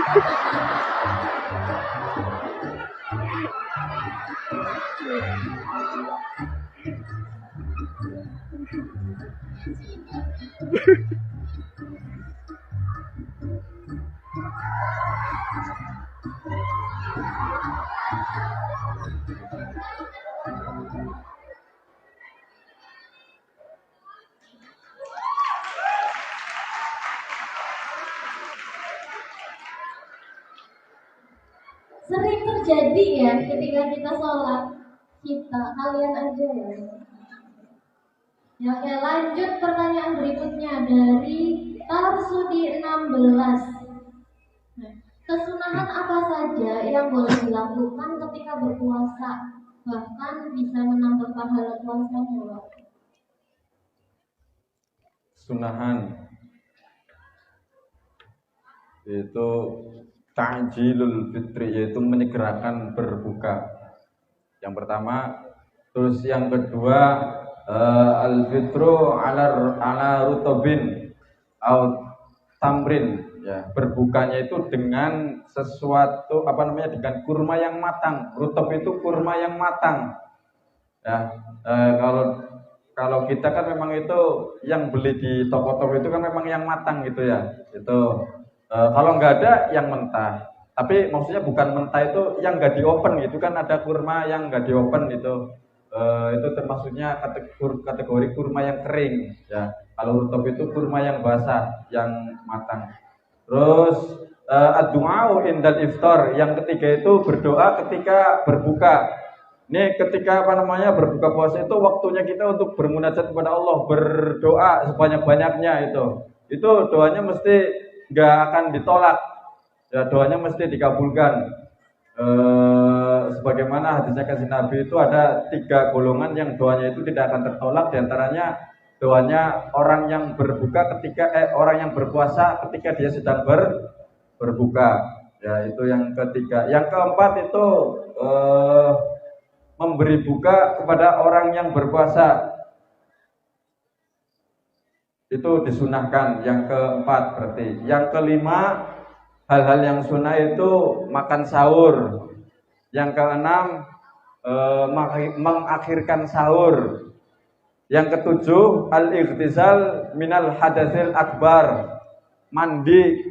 Sering terjadi ya ketika kita sholat, kalian aja ya. Ya, oke, lanjut pertanyaan berikutnya dari Tarsudi 16. Nah, kesunahan apa saja yang boleh dilakukan ketika berpuasa, bahkan bisa menambah pahala puasanya, Pak? Sunahan itu ta'jilul fitri, yaitu menyegerakan berbuka. Yang pertama, terus yang kedua al-fitru ala rutobin au tamrin, ya, berbukanya itu dengan sesuatu dengan kurma yang matang. Rutob itu kurma yang matang. Ya, kalau kita kan memang itu yang beli di toko-toko itu kan memang yang matang gitu ya. Itu kalau nggak ada yang mentah. Tapi maksudnya bukan mentah itu yang nggak di open gitu kan, ada kurma yang nggak di open itu. Itu termasuknya kategori kurma yang kering ya. Kalau rutop itu kurma yang basah, yang matang. Terus ad-du'a'u indal iftar, yang ketiga itu berdoa ketika berbuka. Ini ketika berbuka puasa itu waktunya kita untuk bermunajat kepada Allah, berdoa sebanyak-banyaknya itu. Itu doanya mesti nggak akan ditolak. Ya, doanya mesti dikabulkan. Sebagaimana hadisnya kasih Nabi itu ada 3 golongan yang doanya itu tidak akan tertolak. Di antaranya doanya orang yang orang yang berpuasa ketika dia sedang berbuka. Ya, itu yang ketiga. Yang keempat itu memberi buka kepada orang yang berpuasa, itu disunahkan. Yang keempat berarti. Yang kelima, hal-hal yang sunnah itu makan sahur. Yang keenam, mengakhirkan sahur. Yang ketujuh, al-ightisal minal hadatsil akbar, mandi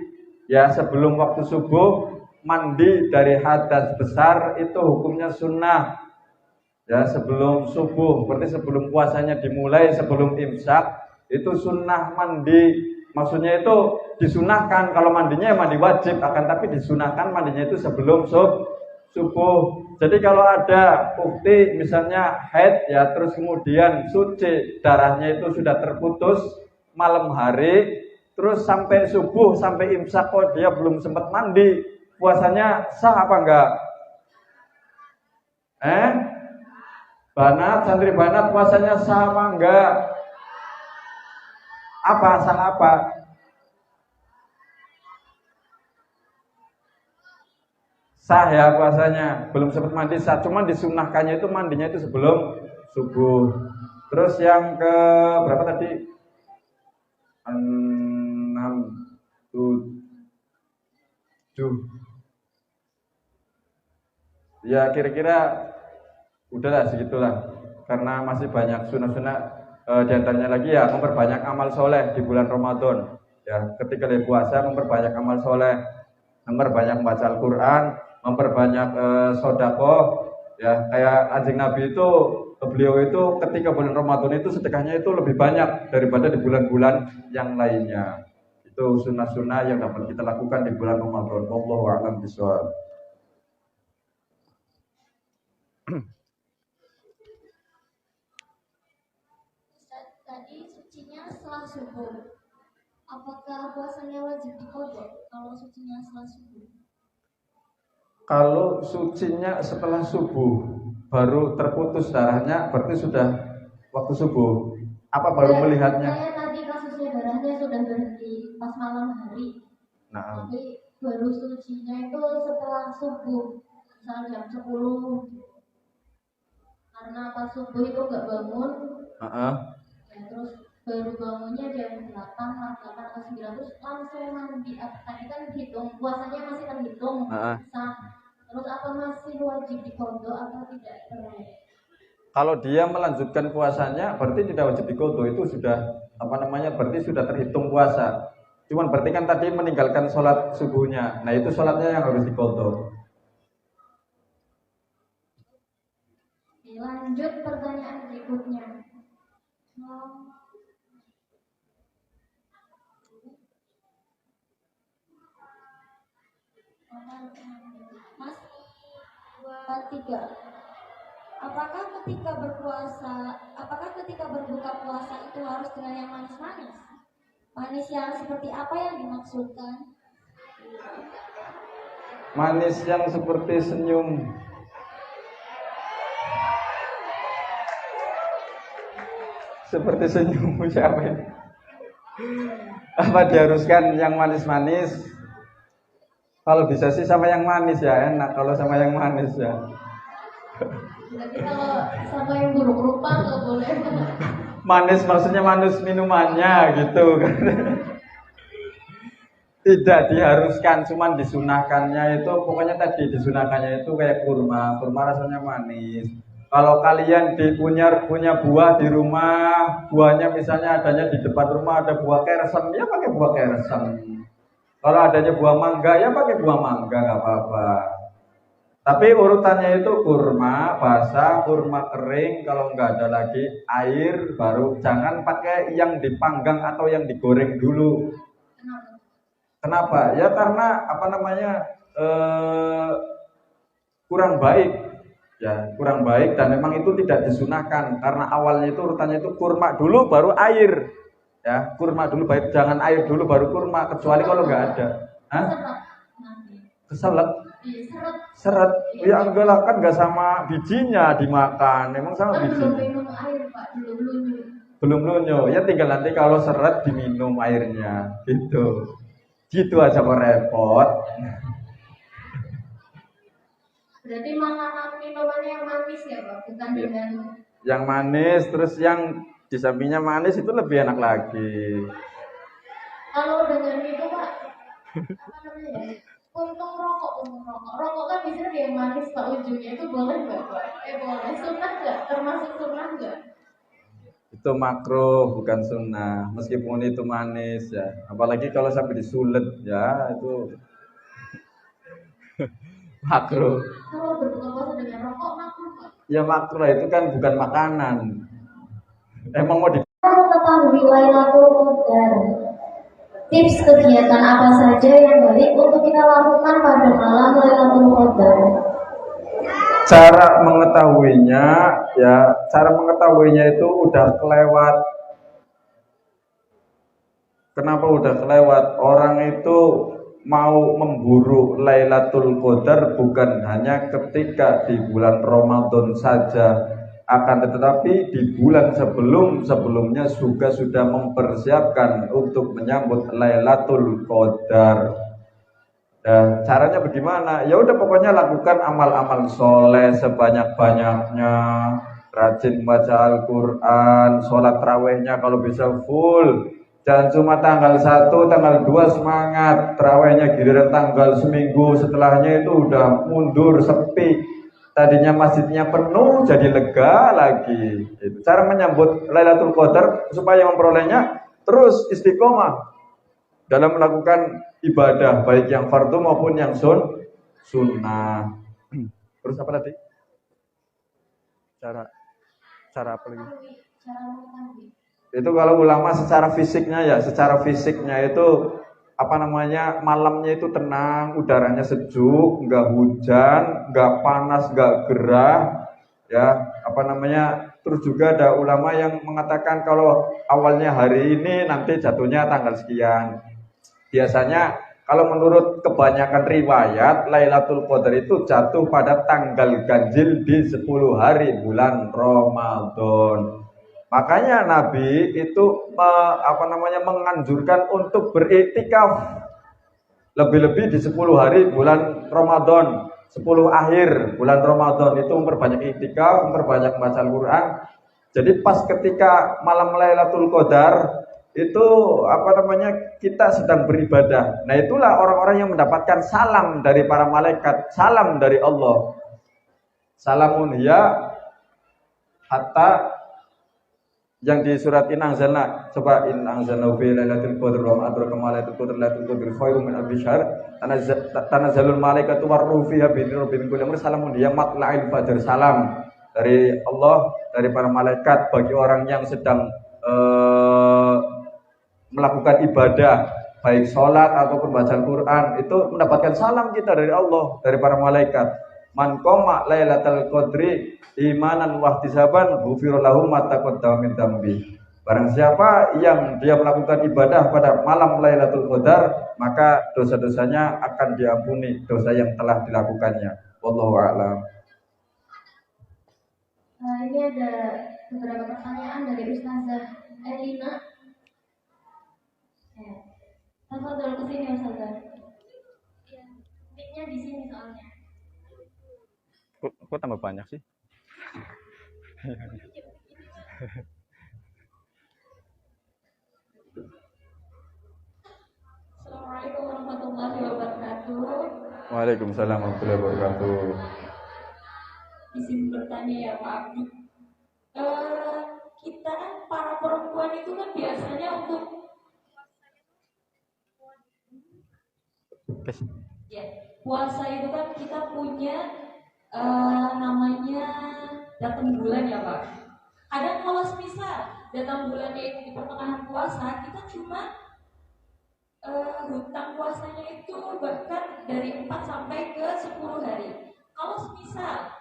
ya sebelum waktu subuh. Mandi dari hadas besar itu hukumnya sunnah. Ya, sebelum subuh, berarti sebelum puasanya dimulai, sebelum imsak, itu sunnah mandi. Maksudnya itu disunahkan. Kalau mandinya mandi wajib, akan tapi disunahkan mandinya itu sebelum subuh. Jadi kalau ada bukti misalnya haid ya, terus kemudian suci, darahnya itu sudah terputus malam hari, terus sampai subuh, sampai imsak kok dia belum sempat mandi, puasanya sah apa enggak? Banat, santri banat, puasanya sah apa enggak? Apa, sah apa? Sah ya puasanya, belum sempat mandi sah, cuman disunahkannya itu mandinya itu sebelum subuh. Terus yang ke berapa tadi? 6, 7. Ya kira-kira udahlah segitulah, karena masih banyak sunnah-sunnah. Diantaranya lagi ya memperbanyak amal soleh di bulan Ramadan. Ya, ketika lagi puasa memperbanyak amal soleh, memperbanyak membaca Al-Quran, memperbanyak sodakoh. Ya, kayak anjing Nabi itu, beliau itu ketika bulan Ramadan itu sedekahnya itu lebih banyak daripada di bulan-bulan yang lainnya. Itu sunnah-sunnah yang dapat kita lakukan di bulan Ramadan. Wallahu a'lam bishawab. Tadi sucinya setelah subuh. Apakah puasanya wajib dikodok kalau sucinya setelah subuh? Kalau sucinya setelah subuh baru terputus darahnya, berarti sudah waktu subuh. Apa baru melihatnya? Saya tadi kasusnya darahnya sudah berhenti pas malam hari. Nah, tapi baru sucinya itu setelah subuh, misal jam 10. Karena pas subuh itu nggak bangun, ya, terus baru bangunnya jam 8 lah, 8 atau 9 terus langsung mandi. Tadi kan hitung puasanya masih terhitung sah. Terus apa masih wajib diqodho atau tidak perlu? Kalau dia melanjutkan puasanya berarti tidak wajib diqodho, itu sudah berarti sudah terhitung puasa. Cuman berarti kan tadi meninggalkan sholat subuhnya. Nah itu sholatnya yang harus diqodho. Lanjut pertanyaan berikutnya. Masih 3. Apakah ketika berbuka puasa itu harus dengan yang manis-manis? Manis yang seperti apa yang dimaksudkan? Manis yang seperti senyum. Seperti senyum siapa ini? Apa diharuskan yang manis-manis? Kalau bisa sih sama yang manis ya enak, kalau sama yang manis ya. Berarti kalau sama yang buruk rupa nggak boleh. Manis maksudnya manis minumannya gitu kan. Tidak diharuskan, cuman disunahkannya itu pokoknya tadi disunahkannya itu kayak kurma rasanya manis. Kalau kalian punya buah di rumah, buahnya misalnya adanya di depan rumah ada buah kersem, ya pakai buah kersem. Kalau adanya buah mangga, ya pakai buah mangga, nggak apa-apa. Tapi urutannya itu kurma basah, kurma kering, kalau nggak ada lagi air, baru jangan pakai yang dipanggang atau yang digoreng dulu. Kenapa? Ya karena kurang baik. Ya, kurang baik dan memang itu tidak disunahkan karena awalnya itu urutannya itu kurma dulu baru air. Ya, kurma dulu baik, jangan air dulu baru kurma kecuali kalau nggak ada. Hah? Keselak? Seret. Ya enggak lah, kan nggak sama bijinya dimakan. Emang sama bijinya? Belum minum air, Pak, belum lunyo. Ya tinggal nanti kalau seret diminum airnya gitu. Gitu aja kok repot. Berarti makanan minumannya yang manis ya Pak, bukan dengan yang manis, terus yang di sampingnya manis itu lebih enak lagi. Kalau dengan itu Pak, apa namanya? Untung rokok. Rokok kan bisa dia manis Pak ujungnya, itu boleh nggak Pak? Boleh. Sunnah nggak? Termasuk sunnah nggak? Itu makruh bukan sunnah, meskipun itu manis ya. Apalagi kalau sampai disulet ya itu makruh. Kalau berbuka puasa dengan rokok makruh Pak? Ya makruh itu kan bukan makanan. Emang mau mengetahui Lailatul Qadar. Tips kegiatan apa saja yang baik untuk kita lakukan pada malam Lailatul Qadar? Cara mengetahuinya itu udah kelewat. Kenapa udah kelewat? Orang itu mau memburu Lailatul Qadar bukan hanya ketika di bulan Ramadan saja, akan tetapi di bulan sebelumnya juga sudah mempersiapkan untuk menyambut Lailatul Qadar. Dan caranya bagaimana? Ya udah pokoknya lakukan amal-amal soleh sebanyak-banyaknya, rajin baca Al-Quran, sholat tarawihnya kalau bisa full. Jangan cuma tanggal 1, tanggal 2 semangat, tarawihnya giliran tanggal seminggu setelahnya itu udah mundur, sepi. Tadinya masjidnya penuh jadi lega lagi. Itu cara menyambut Lailatul Qadar supaya memperolehnya terus istiqomah dalam melakukan ibadah baik yang fardu maupun yang sunnah. Terus apa tadi? Cara apa lagi? Itu kalau ulama secara fisiknya itu malamnya itu tenang, udaranya sejuk, enggak hujan, enggak panas, enggak gerah, ya, terus juga ada ulama yang mengatakan kalau awalnya hari ini nanti jatuhnya tanggal sekian. Biasanya kalau menurut kebanyakan riwayat Lailatul Qadar itu jatuh pada tanggal ganjil di 10 hari bulan Ramadan. Makanya Nabi itu menganjurkan untuk beriktikaf lebih-lebih di 10 hari bulan Ramadan, 10 akhir bulan Ramadan itu memperbanyak iktikaf, memperbanyak baca Al-Quran. Jadi pas ketika malam Lailatul Qadar itu kita sedang beribadah. Nah, itulah orang-orang yang mendapatkan salam dari para malaikat, salam dari Allah. Salamun ya hatta yang di surat In Anzalna, coba In Anzalna fi Lailatul Qadar wa adraka ma Lailatul Qadar, Lailatul Qadar khairun min alfi syahr, tanazzalul malaikatu war-ruhu fiha bi idzni kulli amrin, salamun hiya matla'il fajr. Salam dari Allah, dari para malaikat bagi orang yang sedang melakukan ibadah, baik sholat ataupun bacaan Quran, itu mendapatkan salam kita dari Allah, dari para malaikat. Man qama lailatal qadri imanan wa ihtisaban ghufira lahu ma taqaddama min dzambi. Barang siapa yang dia melakukan ibadah pada malam Lailatul Qadar, maka dosa-dosanya akan diampuni, dosa yang telah dilakukannya. Wallahu a'lam. Ini ada beberapa pertanyaan dari Ustazah Elina. Tafadhol ke sini Ustazah. Iya, mic-nya di sini soalnya. Kok tambah banyak sih? Assalamualaikum warahmatullahi wabarakatuh. Waalaikumsalam warahmatullahi wabarakatuh. Izin bertanya ya Pak Abdi. Kita kan para perempuan itu kan biasanya untuk ya, puasa itu kan kita punya namanya datang bulan ya Pak. Kadang kalau semisal datang bulannya itu di pertengahan puasa, kita cuma hutang puasanya itu bahkan dari 4 sampai ke 10 hari. Kalau semisal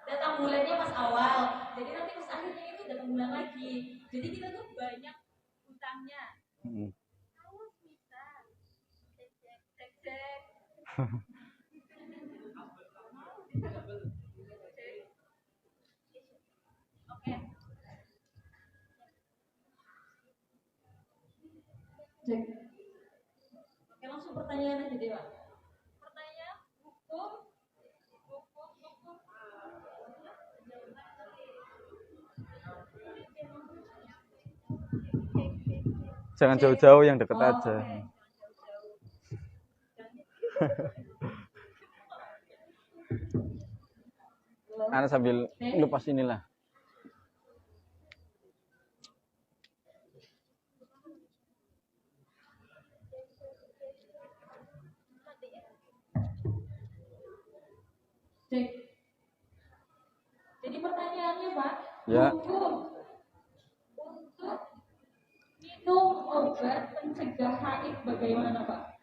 datang bulannya pas awal, jadi nanti pas akhirnya itu datang bulan lagi. Jadi kita tuh banyak hutangnya. Kalau semisal cek Oke. Oke, langsung pertanyaan aja deh, Pak. Pertanyaan hukum. Jangan jauh-jauh, yang deket aja. Ana sambil lepas inilah. Jadi pertanyaannya Pak, ya. Hukum untuk minum obat pencegah haid bagaimana Pak?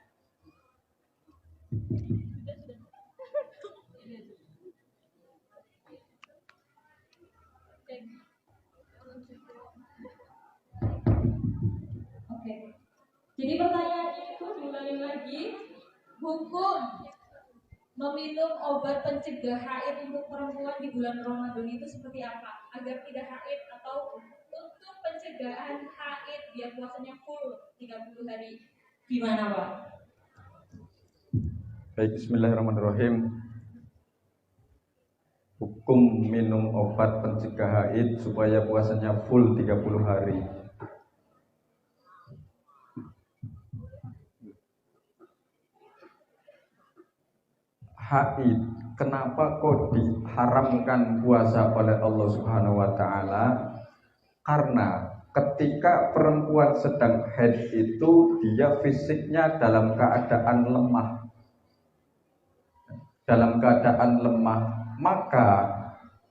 Oke. Jadi pertanyaannya itu diulangi lagi, hukum meminum obat pencegah haid untuk perempuan di bulan Ramadan itu seperti apa? Agar tidak haid atau untuk pencegahan haid biar puasanya full 30 hari. Gimana Pak? Baik, bismillahirrahmanirrahim. Hukum minum obat pencegah haid supaya puasanya full 30 hari. Haid, kenapa kok diharamkan puasa oleh Allah Subhanahu wa taala? Karena ketika perempuan sedang haid itu dia fisiknya dalam keadaan lemah. Dalam keadaan lemah, maka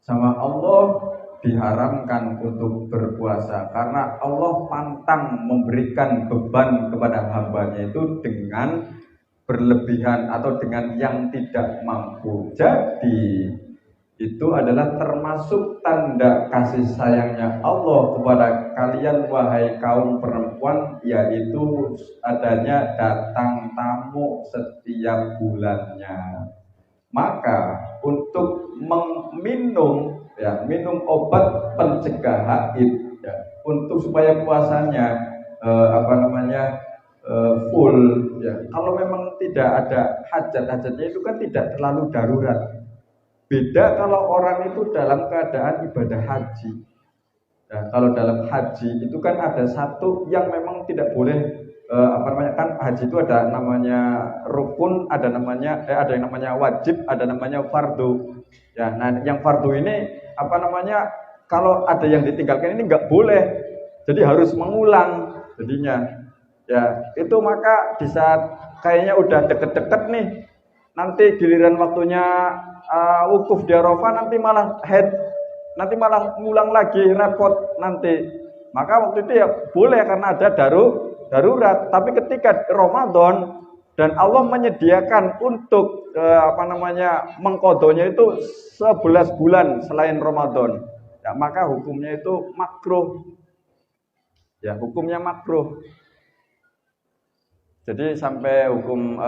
sama Allah diharamkan untuk berpuasa karena Allah pantang memberikan beban kepada hambanya itu dengan berlebihan atau dengan yang tidak mampu. Jadi itu adalah termasuk tanda kasih sayangnya Allah kepada kalian wahai kaum perempuan, yaitu adanya datang tamu setiap bulannya. Maka untuk minum obat pencegah haid untuk supaya puasanya full ya. Kalau memang tidak ada hajat-hajatnya itu kan tidak terlalu darurat. Beda kalau orang itu dalam keadaan ibadah haji. Nah, kalau dalam haji itu kan ada satu yang memang tidak boleh kan haji itu ada namanya rukun, ada yang namanya wajib, ada namanya fardu. Ya, nah yang fardu ini kalau ada yang ditinggalkan ini nggak boleh. Jadi harus mengulang jadinya. Ya, itu maka di saat kayaknya udah deket-deket nih, nanti giliran waktunya wukuf di Arafah nanti malah malah ngulang lagi repot nanti. Maka waktu itu ya boleh karena ada darurat. Tapi ketika Ramadan dan Allah menyediakan untuk mengkodonya itu 11 bulan selain Ramadan, ya, maka hukumnya itu makruh. Ya, hukumnya makruh. Jadi sampai hukum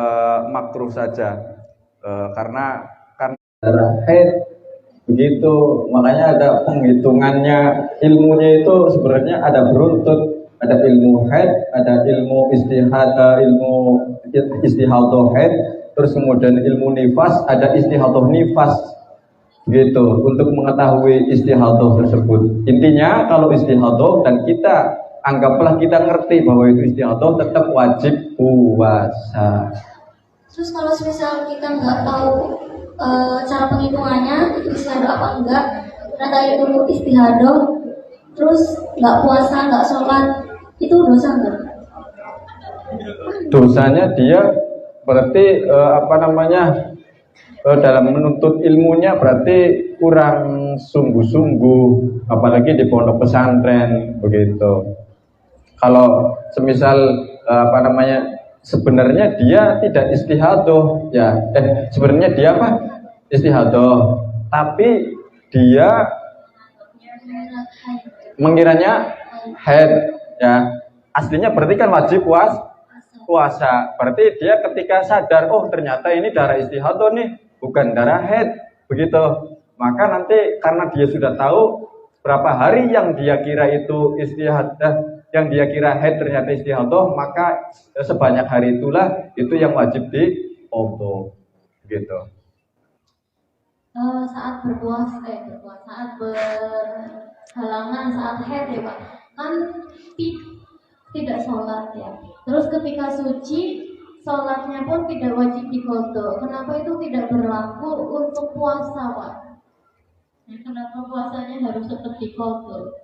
makruh saja karena darah haid begitu, makanya ada penghitungannya, ilmunya itu sebenarnya ada beruntut, ada ilmu haid, ada ilmu istihadah haid, terus kemudian ilmu nifas, ada istihadah nifas gitu untuk mengetahui istihadah tersebut. Intinya kalau istihadah dan anggaplah kita ngerti bahwa itu istihadah, tetap wajib puasa. Terus kalau misal kita nggak tahu cara penghitungannya itu istihadah apa enggak, ternyata itu istihadah, terus nggak puasa, nggak sholat, itu dosa enggak? Dosanya dia berarti dalam menuntut ilmunya berarti kurang sungguh-sungguh, apalagi di pondok pesantren begitu. Kalau semisal sebenarnya dia tidak istihadah, ya sebenarnya dia istihadah, tapi dia mengiranya haid, ya aslinya berarti kan wajib puasa. Berarti dia ketika sadar, oh ternyata ini darah istihadah nih, bukan darah haid, begitu. Maka nanti karena dia sudah tahu berapa hari yang dia kira itu istihadah, yang dia kira haid ternyata istihadah, maka sebanyak hari itulah itu yang wajib diqadha, gitu. Saat berpuasa, saat berhalangan, saat haid ya Pak, kan tidak sholat ya. Terus ketika suci, sholatnya pun tidak wajib diqadha. Kenapa itu tidak berlaku untuk puasa Pak? Kenapa puasanya harus tetap diqadha?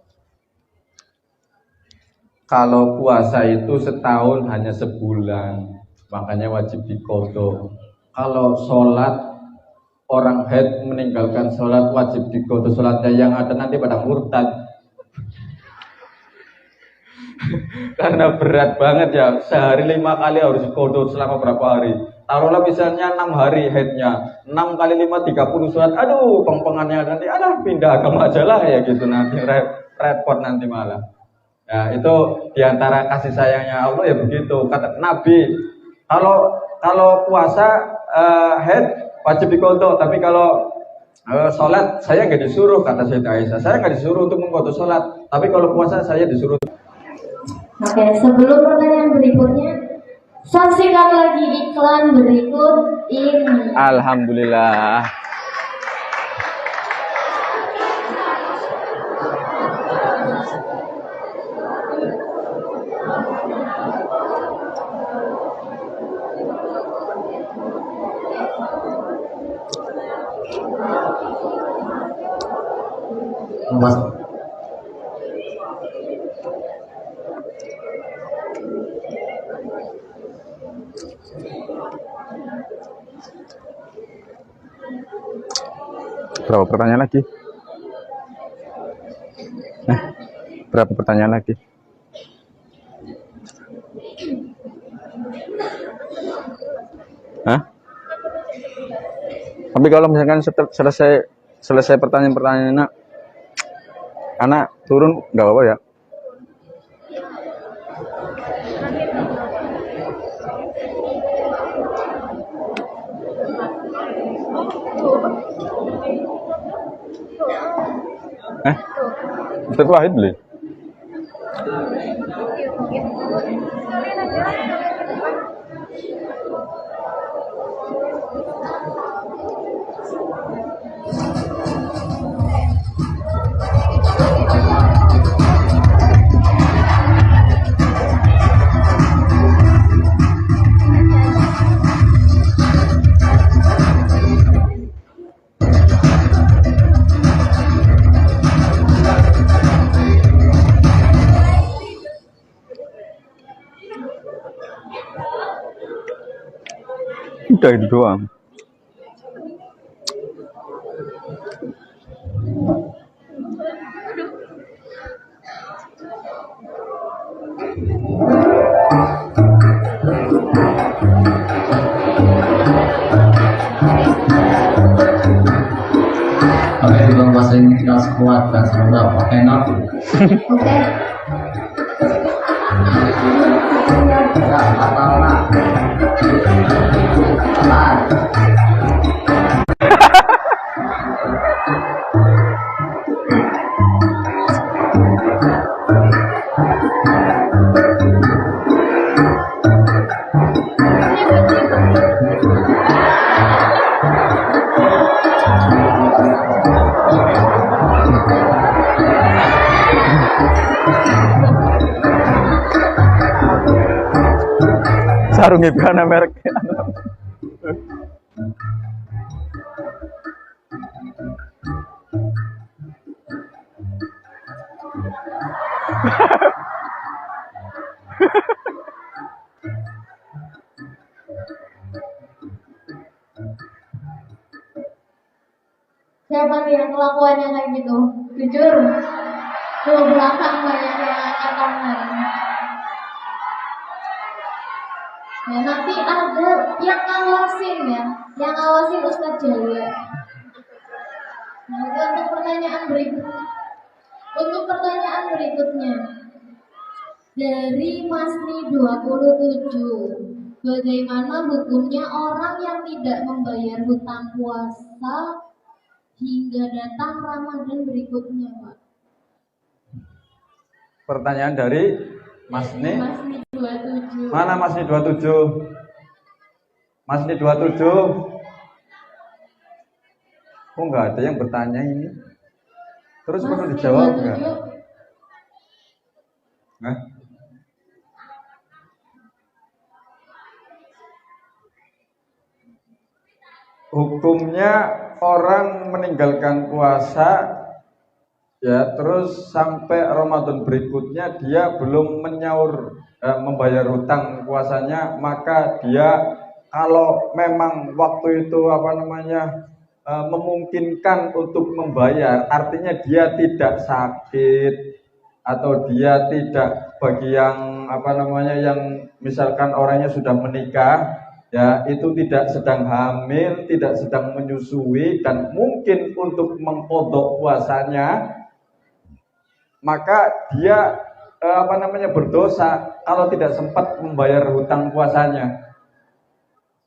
Kalau puasa itu setahun hanya sebulan, makanya wajib diqadha. Kalau sholat, orang haid meninggalkan sholat wajib diqadha sholatnya, yang ada nanti pada murtad. Karena berat banget ya, sehari 5 kali harus diqadha selama berapa hari. Taruhlah misalnya 6 hari haidnya, 6 kali 5 30 sholat, aduh pengpengannya nanti, pindah agama aja lah ya gitu, nanti repot nanti malah. Ya, itu diantara kasih sayangnya Allah ya begitu. Kata Nabi, kalau puasa haid wajib diqadha, tapi kalau sholat saya nggak disuruh, kata Sayyidah Aisyah. Saya nggak disuruh untuk mengqadha sholat, tapi kalau puasa saya disuruh. Oke, sebelum pertanyaan berikutnya, saksikan lagi iklan berikut ini. Alhamdulillah. Mas. Berapa pertanyaan lagi? Berapa pertanyaan lagi? Hah? Tapi kalau misalkan selesai pertanyaan-pertanyaan anak turun nggak apa-apa ya? Ustaz Wahid beli. Udah itu doang. Oke, bang bahasa ini kita sekuat dan semoga pakai not. Oke. Ya, atau nak. Sarung ibu anak merek. Siapa nih yang kelakuannya kayak gitu? Jujur. Tuh belakang banyak yang angkat tangan. Ya nanti ada yang ngawasin ya, yang ngawasin Ustadz Jaya. Nah, itu untuk pertanyaan berikutnya. Untuk pertanyaan berikutnya dari Masni 27. Bagaimana hukumnya orang yang tidak membayar hutang puasa hingga datang Ramadan berikutnya, Pak? Pertanyaan dari Masni. Masni 27. Mana Masni 27? Masni 27. Kok nggak ada yang bertanya ini? Terus perlu Masni dijawab nggak? 27. Nah, hukumnya orang meninggalkan puasa ya terus sampai Ramadan berikutnya dia belum membayar hutang puasanya, maka dia kalau memang waktu itu memungkinkan untuk membayar, artinya dia tidak sakit atau dia tidak bagi yang yang misalkan orangnya sudah menikah ya, itu tidak sedang hamil, tidak sedang menyusui dan mungkin untuk mengqadha puasanya, maka dia berdosa kalau tidak sempat membayar hutang puasanya.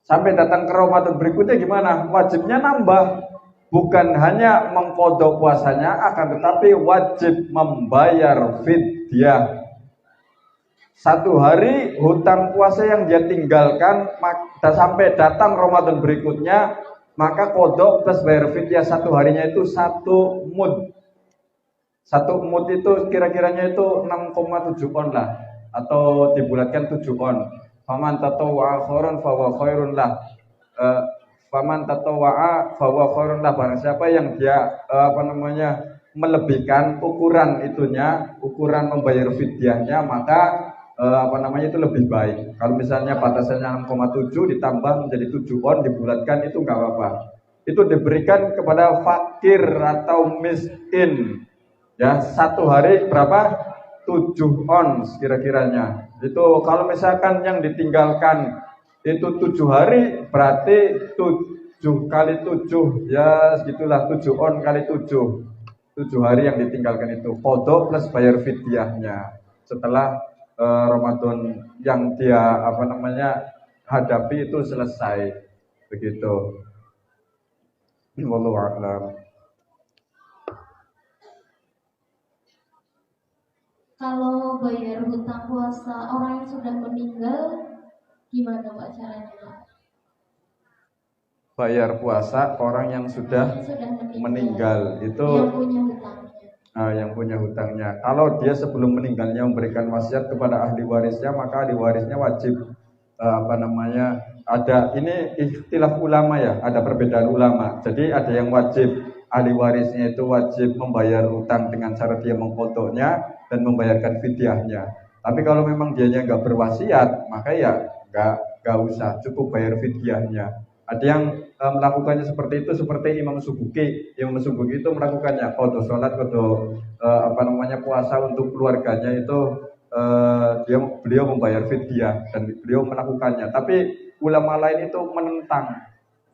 Sampai datang ke Ramadan berikutnya gimana? Wajibnya nambah. Bukan hanya mengqadha puasanya, akan tetapi wajib membayar fidyah. 1 hari hutang puasa yang dia tinggalkan sampai datang Ramadan berikutnya, maka qadha plus bayar fidyah 1 harinya itu 1 mud. 1 mud itu kira-kiranya itu 6,7 on lah, atau dibulatkan 7 on. Faman tatawwa'a khairan fahuwa khairun lah. Faman tatawwa'a fahuwa khairun lah. Barang siapa yang dia melebihkan ukuran ukuran membayar fidyahnya, maka itu lebih baik. Kalau misalnya batasannya 6,7 ditambah menjadi 7 on dibulatkan, itu enggak apa-apa. Itu diberikan kepada fakir atau miskin. Ya, 1 hari berapa? 7 ons kira-kiranya. Itu kalau misalkan yang ditinggalkan itu 7 hari, berarti 7 kali 7 ya segitulah, 7 on kali 7. 7 hari yang ditinggalkan itu qadha plus bayar fidyahnya setelah Ramadan yang dia hadapi itu selesai. Begitu. Wallahu a'lam. Kalau bayar hutang puasa orang yang sudah meninggal, gimana Pak caranya? Bayar puasa orang yang sudah meninggal itu yang punya hutangnya. Yang punya hutangnya. Kalau dia sebelum meninggalnya memberikan wasiat kepada ahli warisnya, maka ahli warisnya wajib ada ini ikhtilaf ulama ya, ada perbedaan ulama. Jadi ada yang wajib, ahli warisnya itu wajib membayar hutang dengan cara dia mengqadhanya dan membayarkan fidyahnya. Tapi kalau memang dianya nggak berwasiat, maka ya nggak usah, cukup bayar fidyahnya. Ada yang melakukannya seperti itu, seperti Imam Subuki. Imam Subuki itu melakukannya qada sholat, puasa untuk keluarganya itu beliau membayar fidyah dan beliau melakukannya. Tapi ulama lain itu menentang.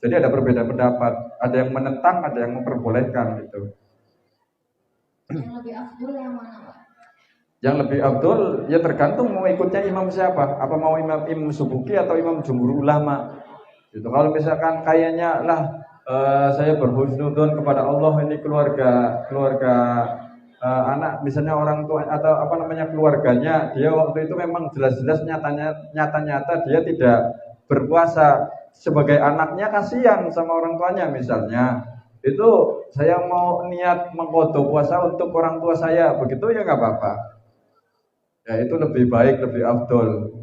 Jadi ada perbedaan pendapat. Ada yang menentang, ada yang memperbolehkan gitu. Yang lebih afdol yang mana, Pak? Yang lebih afdol ya tergantung mau ikutnya imam siapa. Apa mau imam Subuki atau imam jumhur ulama. Gitu. Kalau misalkan kayaknya saya berhusnudzon kepada Allah, ini keluarga anak misalnya orang tua atau keluarganya, dia waktu itu memang jelas-jelas nyata-nyata dia tidak berpuasa, sebagai anaknya kasihan sama orang tuanya misalnya, itu saya mau niat mengqadha puasa untuk orang tua saya, begitu ya nggak apa-apa ya, itu lebih baik, lebih afdol.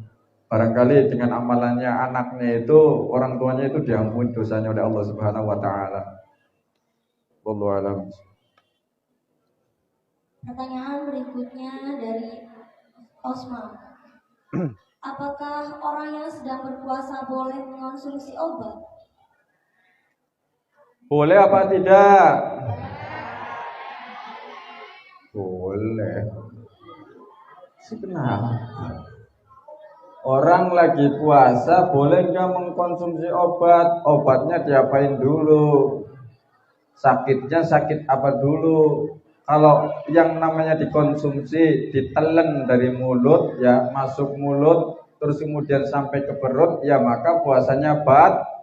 Barangkali dengan amalannya anaknya itu, orang tuanya itu diampuni dosanya oleh Allah Subhanahu wa taala. Wallahu a'lam. Pertanyaan berikutnya dari Osman. Apakah orang yang sedang berpuasa boleh mengonsumsi obat? Boleh apa tidak? Boleh. Kenapa? Orang lagi puasa boleh nggak mengkonsumsi obat? Obatnya diapain dulu? Sakitnya sakit apa dulu? Kalau yang namanya dikonsumsi, ditelen dari mulut ya, masuk mulut terus kemudian sampai ke perut ya, maka puasanya batal.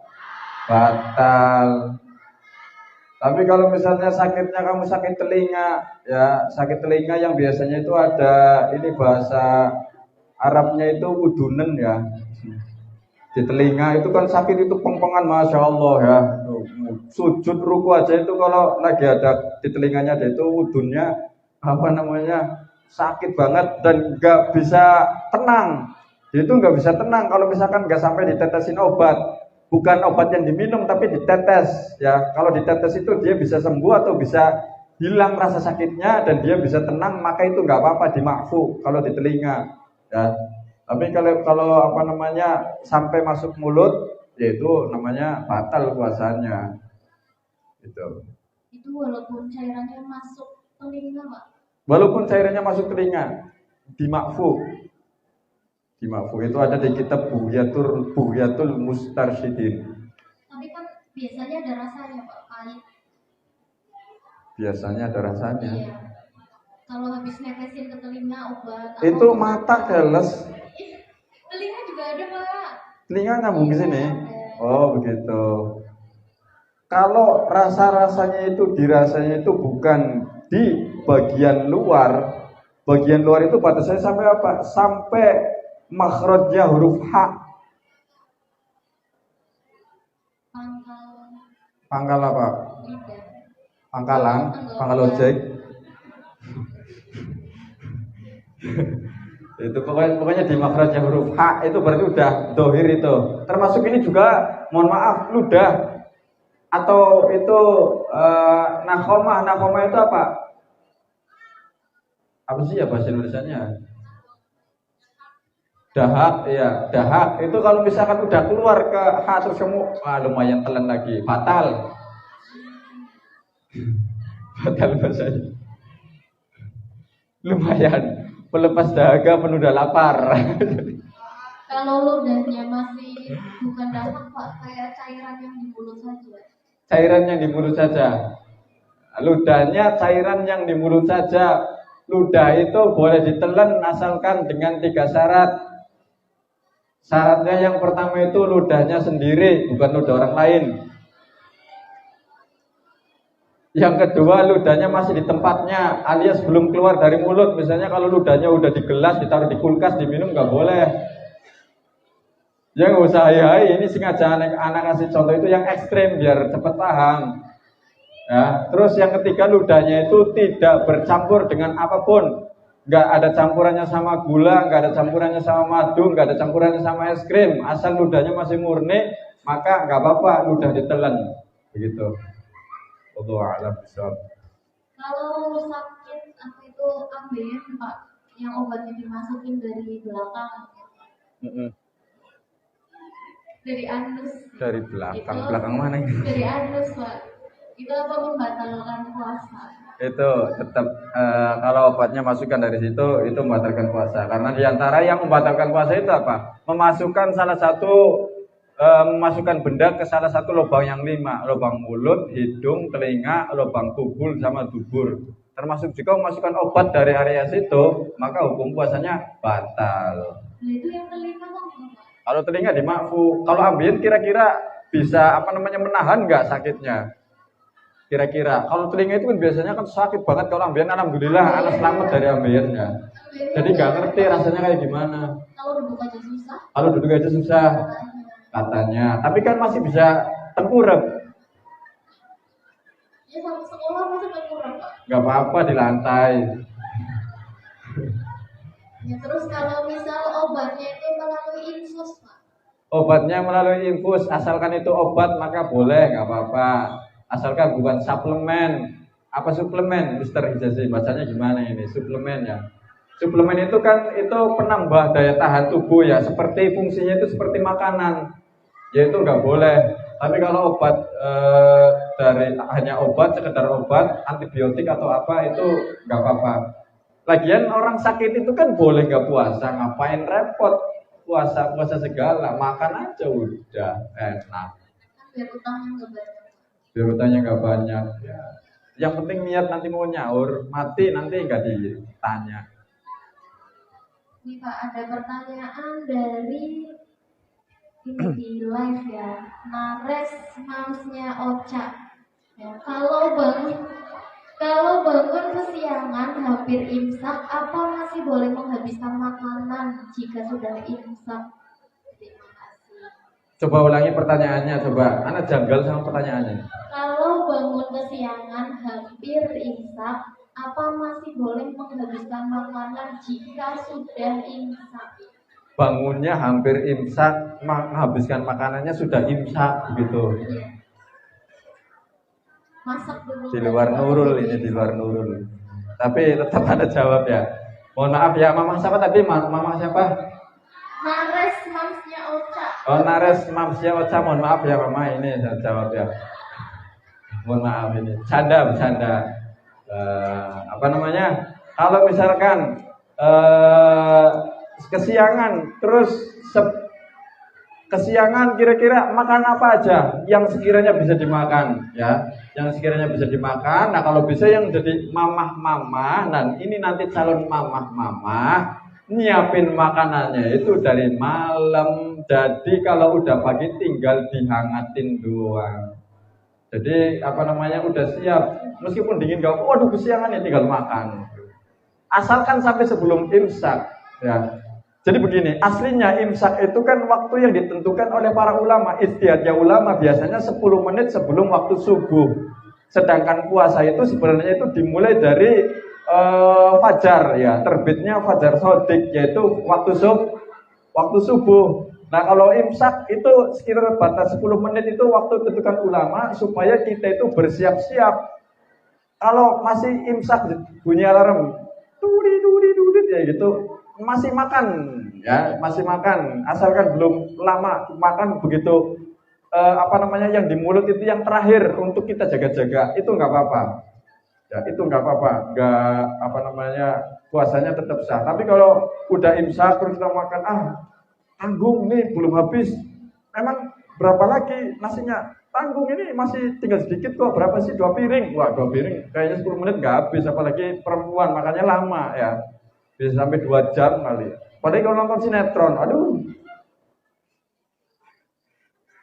Tapi kalau misalnya sakitnya kamu sakit telinga ya, sakit telinga yang biasanya itu ada ini bahasa Arabnya itu udunen ya, di telinga itu kan sakit, itu pengpengan, masya Allah ya, sujud ruku aja itu kalau lagi ada di telinganya dia itu udunnya sakit banget dan nggak bisa tenang. Dia itu nggak bisa tenang kalau misalkan nggak sampai ditetesin obat, bukan obat yang diminum tapi ditetes ya. Kalau ditetes itu dia bisa sembuh atau bisa hilang rasa sakitnya dan dia bisa tenang, maka itu nggak apa-apa, dimakfu kalau di telinga ya. Tapi kalau sampai masuk mulut, yaitu namanya batal puasanya. Gitu. Itu walaupun cairannya masuk telinga, Pak. Walaupun cairannya masuk telinga, dimakfu. Dimakfu itu ada di kitab Bughyatul Mustarsyidin. Tapi kan biasanya ada rasanya, Pak, pahit. Biasanya ada rasanya. Iya. Kalau habis netesin ke telinga obat. Itu mata keles. Telinga juga ada, Pak. Telinga nyambung ke sini. Oh begitu. Kalau rasa-rasanya itu dirasanya itu bukan di bagian luar itu batasnya sampai apa? Sampai makhrajnya huruf H. Pangkal apa? Pangkalan, pangkal ojek. Itu pokoknya di makhrajnya huruf H itu berarti udah dohir itu. Termasuk ini juga, mohon maaf, ludah atau itu nakhomah itu apa? Apa sih ya bahasa Indonesianya? Dahak, ya dahak itu kalau misalkan udah keluar ke H terus kamu lumayan telan lagi, batal. Batal bahasanya. Lumayan pelepas dahaga penunda lapar. Kalau ludahnya masih bukan dahak, Pak, kayak cairan yang di mulut saja. Cairan yang di mulut saja. Ludahnya cairan yang di mulut saja. Ludah itu boleh ditelan asalkan dengan 3 syarat. Syaratnya yang pertama itu ludahnya sendiri, bukan ludah orang lain. Yang kedua, ludahnya masih di tempatnya, alias belum keluar dari mulut. Misalnya kalau ludahnya udah di gelas, ditaruh di kulkas, diminum nggak boleh. Ya nggak usah ini sengaja anak kasih contoh itu yang ekstrim biar cepat paham. Ya, terus yang ketiga, ludahnya itu tidak bercampur dengan apapun. Nggak ada campurannya sama gula, nggak ada campurannya sama madu, nggak ada campurannya sama es krim. Asal ludahnya masih murni, maka nggak apa-apa ludah ditelan. Begitu. Wallahu a'lam bishawab. Kalau sakit apa itu ambeien, Pak, yang obatnya dimasukin dari belakang. Dari anus. Dari belakang. Itu- Belakang mana ini? Dari anus, Pak. Itu apa membatalkan puasa? Itu tetap kalau obatnya masukkan dari situ itu membatalkan puasa. Karena diantara yang membatalkan puasa itu apa? Memasukkan benda ke salah satu lubang yang 5, lubang mulut, hidung, telinga, lubang kubul sama dubur. Termasuk juga memasukkan obat dari area situ, maka hukum puasanya batal. Nah, itu yang kelima kok, Pak. Kalau telinga dimakfu, kalau ambien kira-kira bisa menahan nggak sakitnya? Kira-kira kalau telinga itu kan biasanya kan sakit banget kalau ambien. Alhamdulillah anak selamat dari ambiennya. Jadi nggak ngerti rasanya kayak gimana. Kalau duduk aja susah. Kalau duduk aja susah katanya, tapi kan masih bisa tengkurap. Ya sama sekolah masih kurang, Pak. Nggak apa-apa di lantai. Ya terus kalau misal obatnya itu melalui infus, Pak. Obatnya melalui infus, asalkan itu obat maka boleh, nggak apa-apa. Asalkan bukan suplemen. Apa suplemen, Mister Hijazi? Bacanya gimana ini? Suplemen ya. Suplemen itu kan itu penambah daya tahan tubuh ya. Seperti fungsinya itu seperti makanan. Ya itu nggak boleh. Tapi kalau obat dari hanya obat, sekedar obat, antibiotik atau apa itu nggak apa-apa. Lagian orang sakit itu kan boleh nggak puasa, ngapain repot puasa segala, makan aja udah enak. Kan biar utangnya nggak banyak. Biar utangnya nggak banyak. Ya. Yang penting niat nanti mau nyaur, mati nanti nggak ditanya. Ini Pak ada pertanyaan dari ini di live ya. Nares mamsnya Ocha. Ya, kalau bangun kesiangan hampir imsak, apa masih boleh menghabiskan makanan jika sudah imsak? Terima kasih. Coba ulangi pertanyaannya, coba. Anak janggal sama pertanyaannya. Kalau bangun kesiangan hampir imsak, apa masih boleh menghabiskan makanan jika sudah imsak? Bangunnya hampir imsak, menghabiskan makanannya sudah imsak begitu. Iya. Masak dulu. Di luar nurul ini, di luar nurul. Tapi tetap ada jawab ya. Mohon maaf ya, mama siapa tadi? Mama siapa? Nares mamsnya Ocha. Oh, Nares mamsnya Ocha. Mohon maaf ya mama, ini saya jawab ya. Mohon maaf ini, bercanda. Apa namanya? Kalau misalkan kesiangan, terus kesiangan kira-kira makan apa aja yang sekiranya bisa dimakan ya, yang sekiranya bisa dimakan. Nah kalau bisa yang jadi mamah-mamah, dan ini nanti calon mamah-mamah nyiapin makanannya itu dari malam. Jadi kalau udah pagi tinggal dihangatin doang. Jadi apa namanya udah siap, meskipun dingin gak, waduh kesiangan ya tinggal makan. Asalkan sampai sebelum imsak ya. Jadi begini, aslinya imsak itu kan waktu yang ditentukan oleh para ulama. Ijtihadnya ulama biasanya 10 menit sebelum waktu subuh. Sedangkan puasa itu sebenarnya itu dimulai dari fajar ya, terbitnya fajar sodik, yaitu waktu subuh. Nah kalau imsak itu sekitar batas 10 menit itu waktu tentukan ulama supaya kita itu bersiap-siap. Kalau masih imsak bunyi alarm, duri ya gitu, masih makan ya, masih makan, asalkan belum lama makan begitu yang di mulut itu yang terakhir untuk kita jaga-jaga, itu nggak apa-apa ya, itu nggak apa-apa, nggak puasanya tetap sah. Tapi kalau udah imsak terus kita makan, tanggung nih belum habis, emang berapa lagi nasinya, tanggung ini masih tinggal sedikit kok, berapa sih, 2 piring, wah 2 piring kayaknya 10 menit nggak habis, apalagi perempuan makannya lama ya, bisa sampai 2 jam kali. Padahal kalau nonton sinetron, aduh.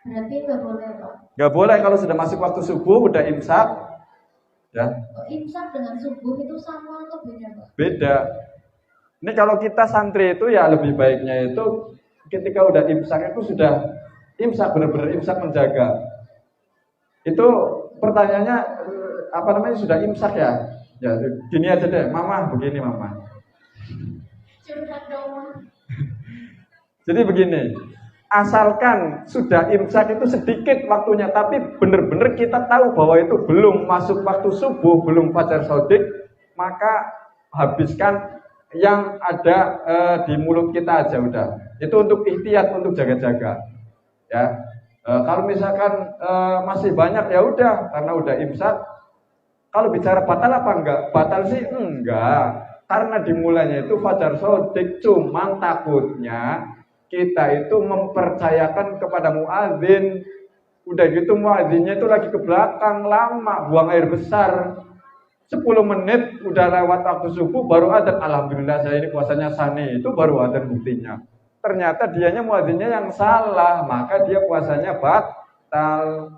Berarti nggak boleh, Pak. Nggak boleh kalau sudah masuk waktu subuh, udah imsak. Ya. Imsak dengan subuh itu sama atau beda, Pak? Beda. Ini kalau kita santri itu ya lebih baiknya itu ketika udah imsak itu sudah imsak, benar-benar imsak menjaga. Itu pertanyaannya sudah imsak ya? Ya gini aja deh, mama begini mama. Curhat dong. Jadi begini, asalkan sudah imsak itu sedikit waktunya, tapi benar-benar kita tahu bahwa itu belum masuk waktu subuh, belum fajar sodik, maka habiskan yang ada di mulut kita aja udah. Itu untuk ikhtiar, untuk jaga-jaga. Ya. Kalau misalkan masih banyak ya udah, karena udah imsak. Kalau bicara batal apa enggak? Batal sih enggak. Karena dimulainya itu fajar sodik, cuman takutnya kita itu mempercayakan kepada muadzin. Udah gitu muadzinnya itu lagi ke belakang lama, buang air besar. 10 menit udah lewat waktu subuh baru adzan. Alhamdulillah saya ini puasanya sani, itu baru adzan buktinya. Ternyata dianya muadzinnya yang salah, maka dia puasanya batal.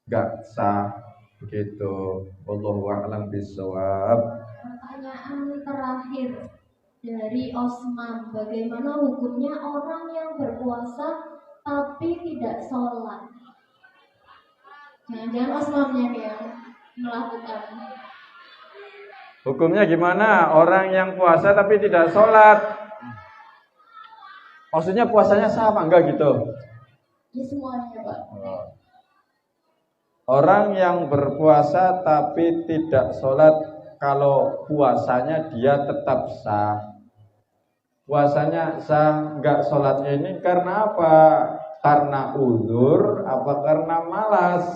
Enggak sah. Begitu. Wallahu a'lam bishawab. Pertanyaan terakhir dari Osman, bagaimana hukumnya orang yang berpuasa tapi tidak sholat? Jangan-jangan Osmannya nih yang melakukan. Hukumnya gimana? Orang yang puasa tapi tidak sholat. Maksudnya puasanya sah apa enggak gitu? Ya semuanya Pak. Orang yang berpuasa tapi tidak sholat, kalau puasanya dia tetap sah. Puasanya sah, enggak sholatnya ini karena apa? Karena uzur apa karena malas?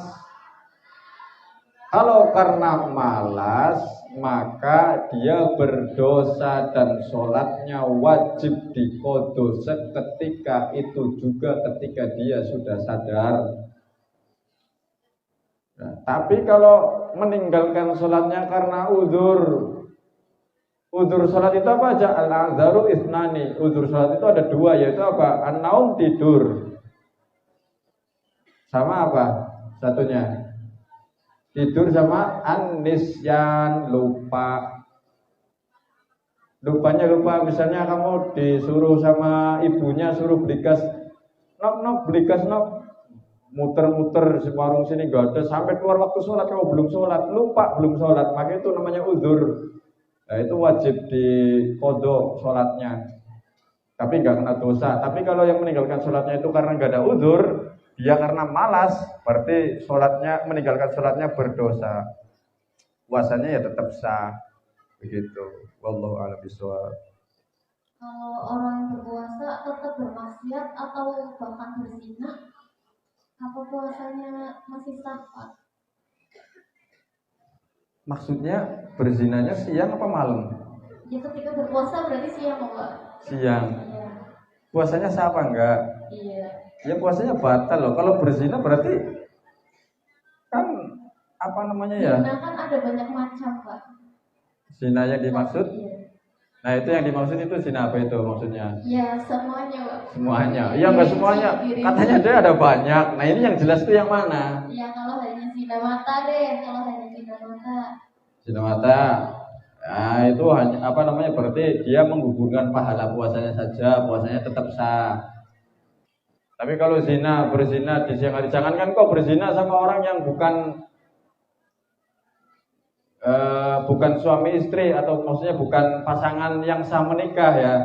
Kalau karena malas, maka dia berdosa dan sholatnya wajib diqodho seketika itu juga ketika dia sudah sadar. Nah, tapi kalau meninggalkan sholatnya karena uzur sholat itu apa aja? Al-a'dzaru ithnani. Uzur sholat itu ada 2, yaitu apa? An-naum, tidur. Sama apa? Satunya tidur, sama an-nisyan, lupa. Lupanya lupa, misalnya kamu disuruh sama ibunya suruh beli gas. Nok, beli gas nok. Muter-muter di warung sini gak ada, sampai keluar waktu sholat kamu belum sholat, lupa belum sholat, maka itu namanya uzur. Nah, itu wajib diqodho sholatnya, tapi nggak kena dosa. Tapi kalau yang meninggalkan sholatnya itu karena nggak ada uzur, dia karena malas, berarti sholatnya, meninggalkan sholatnya berdosa. Puasanya ya tetap sah. Begitu. Wallahu a'lam bishawab. Kalau orang yang berpuasa tetap bermaksiat atau bahkan berzina, apa puasanya masih sah Pak? Maksudnya berzinanya siang apa malam? Ya ketika berpuasa berarti siang Pak? Siang. Iya. Puasanya sah apa enggak? Iya. Ya puasanya batal loh. Kalau berzina berarti kan apa namanya ya? Zina kan ada banyak macam Pak. Zina yang dimaksud? Iya. Nah, itu yang dimaksud itu zina apa itu maksudnya? Ya semuanya Pak. Semuanya. Iya, enggak semuanya. Katanya dia ada banyak. Nah, ini yang jelas itu yang mana? Ya kalau hanya zina mata deh, kalau hanya zina mata. Zina mata. Nah, itu hanya apa namanya? Berarti dia menggugurkan pahala puasanya saja, puasanya tetap sah. Tapi kalau zina, berzina di siang hari, jangankan kok berzina sama orang yang bukan suami istri, atau maksudnya bukan pasangan yang sah menikah ya,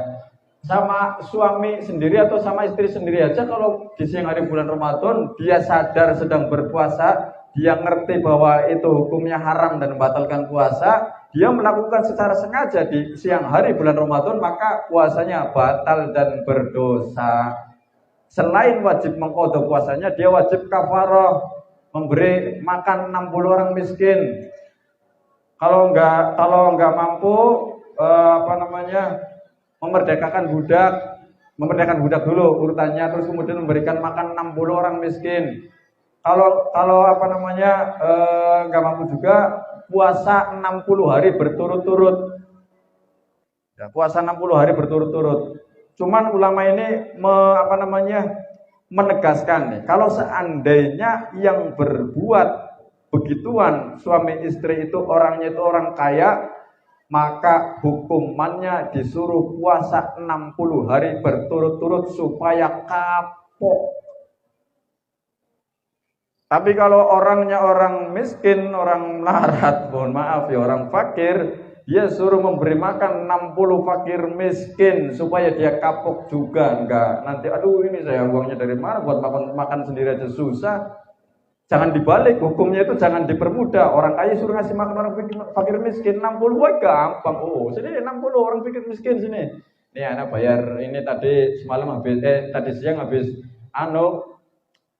sama suami sendiri atau sama istri sendiri aja, kalau di siang hari bulan Ramadan dia sadar sedang berpuasa, dia ngerti bahwa itu hukumnya haram dan membatalkan puasa, dia melakukan secara sengaja di siang hari bulan Ramadan, maka puasanya batal dan berdosa. Selain wajib mengqadha puasanya, dia wajib kafarah, memberi makan 60 orang miskin. Kalau enggak mampu memerdekakan budak dulu urutannya, terus kemudian memberikan makan 60 orang miskin. Kalau enggak mampu juga, puasa 60 hari berturut-turut. Ya, puasa 60 hari berturut-turut. Cuman ulama ini menegaskan nih, kalau seandainya yang berbuat begituan suami istri itu orangnya itu orang kaya, maka hukumannya disuruh puasa 60 hari berturut-turut supaya kapok. Tapi kalau orangnya orang miskin, orang melarat, mohon maaf ya, orang fakir, dia suruh memberi makan 60 fakir miskin supaya dia kapok juga. Enggak, nanti aduh ini saya uangnya dari mana buat makan sendiri aja susah. Jangan dibalik, hukumnya itu jangan dipermudah. Orang kaya suruh ngasih makan orang fakir miskin 60, wah gampang. Oh, sini 60 orang fakir miskin sini. Nih anak bayar ini tadi siang habis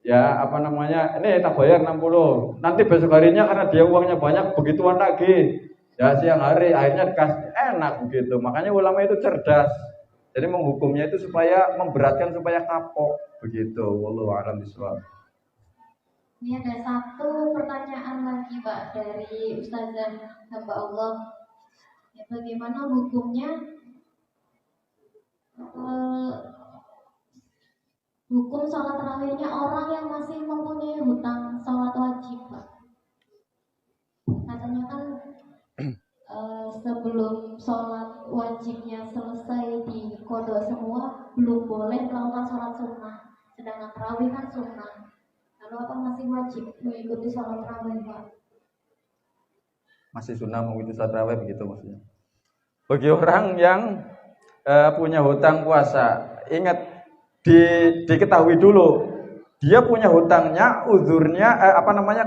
ya apa namanya, ini tak bayar 60, nanti besok harinya karena dia uangnya banyak begituan lagi, ya siang hari akhirnya dikasih, enak begitu. Makanya ulama itu cerdas, jadi menghukumnya itu supaya memberatkan, supaya kapok begitu. Wallahu a'lam bishawab. Ini ada satu pertanyaan lagi Pak dari Ustazah hamba Allah. Ya, bagaimana hukumnya hukum sholat tarawihnya orang yang masih mempunyai hutang sholat wajib Pak? Katanya kan sebelum sholat wajibnya selesai di kodok semua belum boleh melakukan sholat sunnah, sedangkan tarawih kan sunnah. Lalu apa masih wajib mengikuti sholat tarawih Pak? Masih sunnah mengikuti sholat tarawih begitu maksudnya. Bagi orang yang punya hutang puasa, ingat diketahui dulu dia punya hutangnya, uzurnya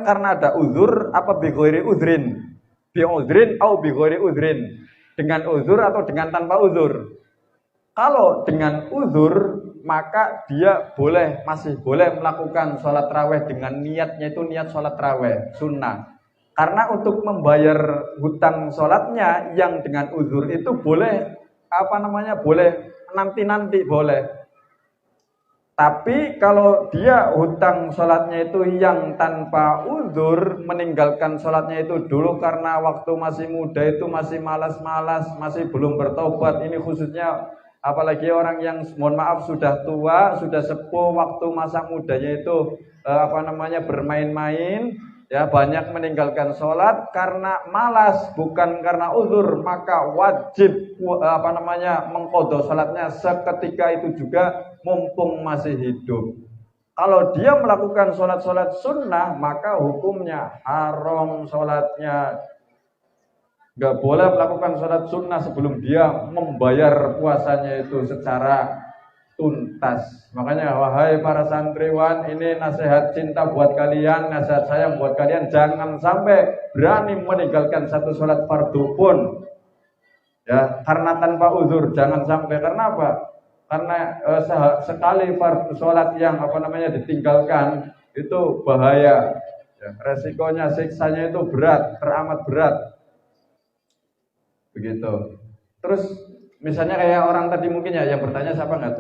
karena ada uzur apa bi ghairi uzrin. Bi uzrin atau bi ghairi uzrin. Dengan uzur atau dengan tanpa uzur. Kalau dengan uzur maka dia masih boleh melakukan sholat tarawih dengan niatnya itu niat sholat tarawih sunnah. Karena untuk membayar hutang sholatnya yang dengan uzur itu boleh boleh nanti boleh. Tapi kalau dia hutang sholatnya itu yang tanpa uzur, meninggalkan sholatnya itu dulu karena waktu masih muda itu masih malas-malas, masih belum bertobat. Ini khususnya apalagi orang yang mohon maaf sudah tua, sudah sepuh, waktu masa mudanya itu bermain-main, ya banyak meninggalkan sholat karena malas, bukan karena uzur, maka wajib mengqadha sholatnya seketika itu juga mumpung masih hidup. Kalau dia melakukan sholat sunnah maka hukumnya haram sholatnya. Gak boleh melakukan sholat sunnah sebelum dia membayar puasanya itu secara tuntas. Makanya wahai para santriwan, ini nasihat cinta buat kalian, nasihat sayang buat kalian, jangan sampai berani meninggalkan satu sholat fardu pun, ya karena tanpa uzur, jangan sampai. Karena apa? Karena sekali fardu sholat yang ditinggalkan itu bahaya, ya, resikonya siksanya itu berat, teramat berat, begitu. Terus misalnya kayak orang tadi mungkin ya yang bertanya siapa nggak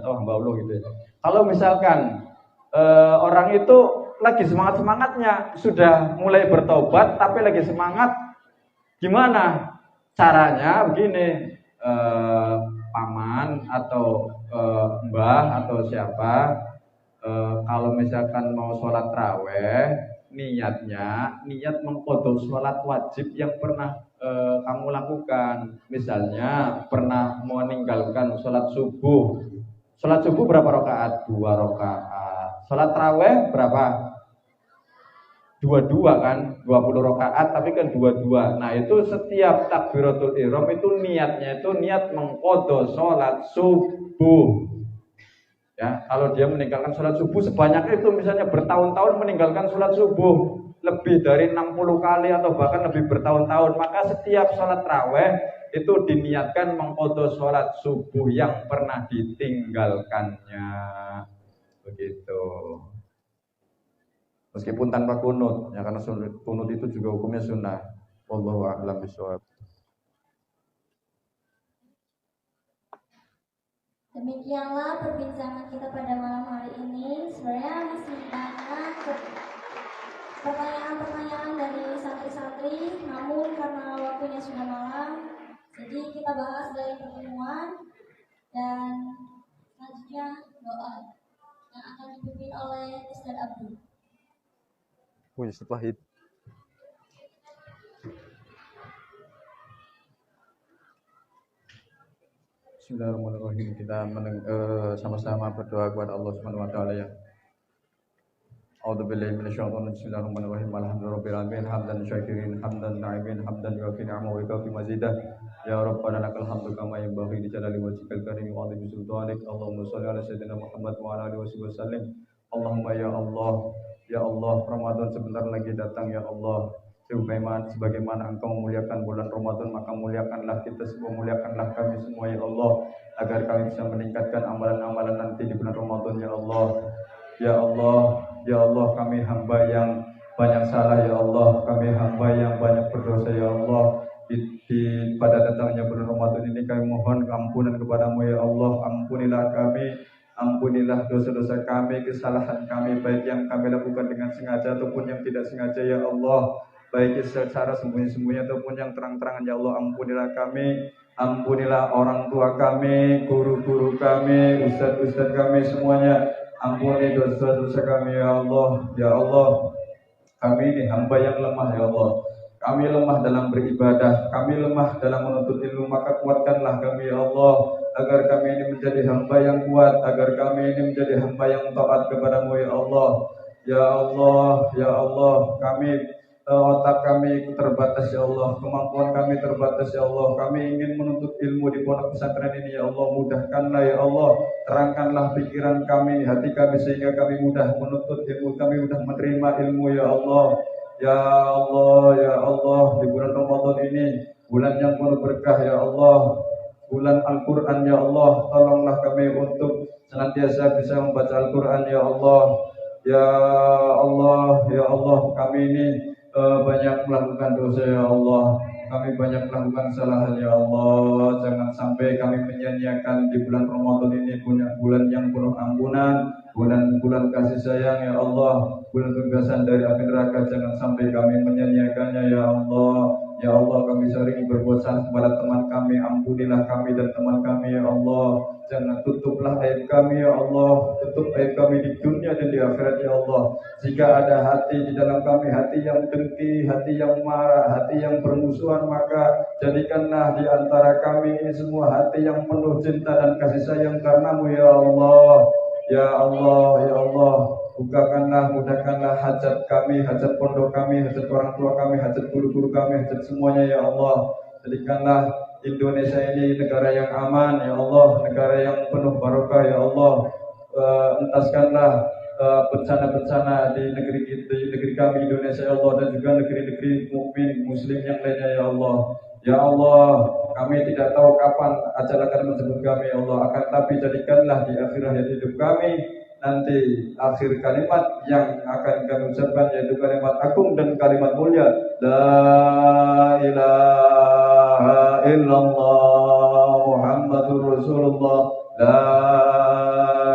tahu hamba Allah gitu ya. Kalau misalkan orang itu lagi semangatnya sudah mulai bertobat tapi lagi semangat, gimana caranya? Begini, paman atau mbah atau siapa, kalau misalkan mau sholat taraweh, niat mengqadha sholat wajib yang pernah kamu lakukan. Misalnya pernah meninggalkan sholat subuh. Sholat subuh berapa rakaat? 2 rakaat. Sholat taraweh berapa? 22 kan, 20 rakaat tapi kan 22. Nah itu setiap takbiratul ihram itu niatnya itu niat mengqadha sholat subuh. Ya, kalau dia meninggalkan sholat subuh sebanyak itu, misalnya bertahun-tahun meninggalkan sholat subuh, lebih dari 60 kali atau bahkan lebih bertahun-tahun, maka setiap sholat taraweh itu diniatkan mengqadha sholat subuh yang pernah ditinggalkannya. Begitu. Meskipun tanpa kunut, ya karena kunut itu juga hukumnya sunnah. Wallahu a'lam bishawab. Demikianlah perbincangan kita pada malam hari ini. Sebenarnya masih banyak pertanyaan-pertanyaan dari santri-santri, namun karena waktunya sudah malam, jadi kita bahas dari pertemuan dan selanjutnya doa yang akan dipimpin oleh Ustaz Abdul. Ustaz Wahid. Bismillahirrahmanirrahim. Kita sama-sama berdoa kepada Allah Subhanahu wa taala ya. A'udzubillahi minasyaitonir rajim. Bismillahirrahmanirrahim. Alhamdulillahirabbil alamin. Hamdan syakirin, hamdan na'imin, hamdan yuafi ni'amahu wa yukafi mazidah. Ya Rabbana lakal hamdu kama yanbaghi li jalali wajhikal karim wa 'azimi sultanik. Allahumma shalli ala sayyidina Muhammad wa ala alihi wasallam. Allahumma ya Allah, Ramadan sebentar lagi datang ya Allah. sebagaimana Engkau memuliakan bulan Ramadan, maka muliakanlah kita semua, muliakanlah kami semua ya Allah, agar kami bisa meningkatkan amalan-amalan nanti di bulan Ramadan ya Allah. Ya Allah, ya Allah, kami hamba yang banyak salah ya Allah, kami hamba yang banyak berdosa ya Allah. Pada datangnya bulan Ramadan ini kami mohon ampunan kepadamu ya Allah. Ampunilah kami, ampunilah dosa-dosa kami, kesalahan kami, baik yang kami lakukan dengan sengaja ataupun yang tidak sengaja ya Allah, baik secara sembunyi-sembunyi ataupun yang terang-terangan ya Allah. Ampunilah kami, ampunilah orang tua kami, guru-guru kami, ustadz-ustadz kami semuanya. Ampuni dosa-dosa kami ya Allah. Ya Allah, kami ini hamba yang lemah ya Allah. Kami lemah dalam beribadah, kami lemah dalam menuntut ilmu, maka kuatkanlah kami ya Allah, agar kami ini menjadi hamba yang kuat, agar kami ini menjadi hamba yang taat kepadamu ya Allah. Ya Allah, ya Allah, otak kami terbatas ya Allah, kemampuan kami terbatas ya Allah. Kami ingin menuntut ilmu di pondok pesantren ini ya Allah. Mudahkanlah ya Allah, terangkanlah pikiran kami, hati kami, sehingga kami mudah menuntut ilmu, kami mudah menerima ilmu ya Allah. Ya Allah, ya Allah, di bulan Ramadan ini, bulan yang penuh berkah ya Allah, bulan Al-Quran ya Allah, tolonglah kami untuk senantiasa bisa membaca Al-Quran ya Allah. Ya Allah, ya Allah, kami ini banyak melakukan dosa ya Allah, kami banyak melakukan kesalahan ya Allah. Jangan sampai kami menyia-nyiakan di bulan Ramadan ini, bulan yang penuh ampunan, bulan kasih sayang ya Allah, bulan pembebasan dari api neraka. Jangan sampai kami menyia-nyiakannya ya Allah. Ya Allah, kami sering berbuat salah kepada teman kami, ampunilah kami dan teman kami ya Allah. Jangan tutuplah aib kami ya Allah, tutup aib kami di dunia dan di akhirat ya Allah. Jika ada hati di dalam kami, hati yang dengki, hati yang marah, hati yang bermusuhan, maka jadikanlah di antara kami ini semua hati yang penuh cinta dan kasih sayang karenamu ya Allah. Ya Allah, ya Allah, bukakanlah, mudahkanlah hajat kami, hajat pondok kami, hajat orang tua kami, hajat guru-guru kami, hajat semuanya ya Allah. Jadikanlah Indonesia ini negara yang aman ya Allah, negara yang penuh barokah ya Allah. Entaskanlah bencana-bencana di negeri kami Indonesia ya Allah, dan juga negeri-negeri mukmin muslim yang lainnya ya Allah. Ya Allah, kami tidak tahu kapan ajal akan menjemput kami ya Allah, akan tapi jadikanlah di akhir hayat hidup kami nanti akhir kalimat yang akan kami ucapkan yaitu kalimat agung dan kalimat mulia, la ilaha illallah Muhammadur Rasulullah, la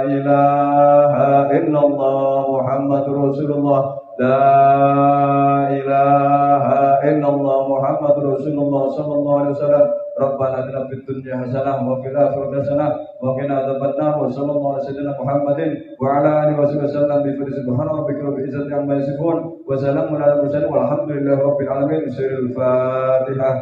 ilaha illallah Muhammadur Rasulullah, la ilaha illallah Muhammadur Rasulullah sallallahu alaihi wasallam. Rabbana atina fid dunya hasanah wa fil akhirati hasanah wa qina adzabannar. Wa sallallahu alaihi wasallam Muhammadin wa ala alihi wasallam bi fadli subhana rabbika rabbil izzati amma yasifun wa salamun alal mursalin walhamdulillahi rabbil alamin. Al-Fatihah.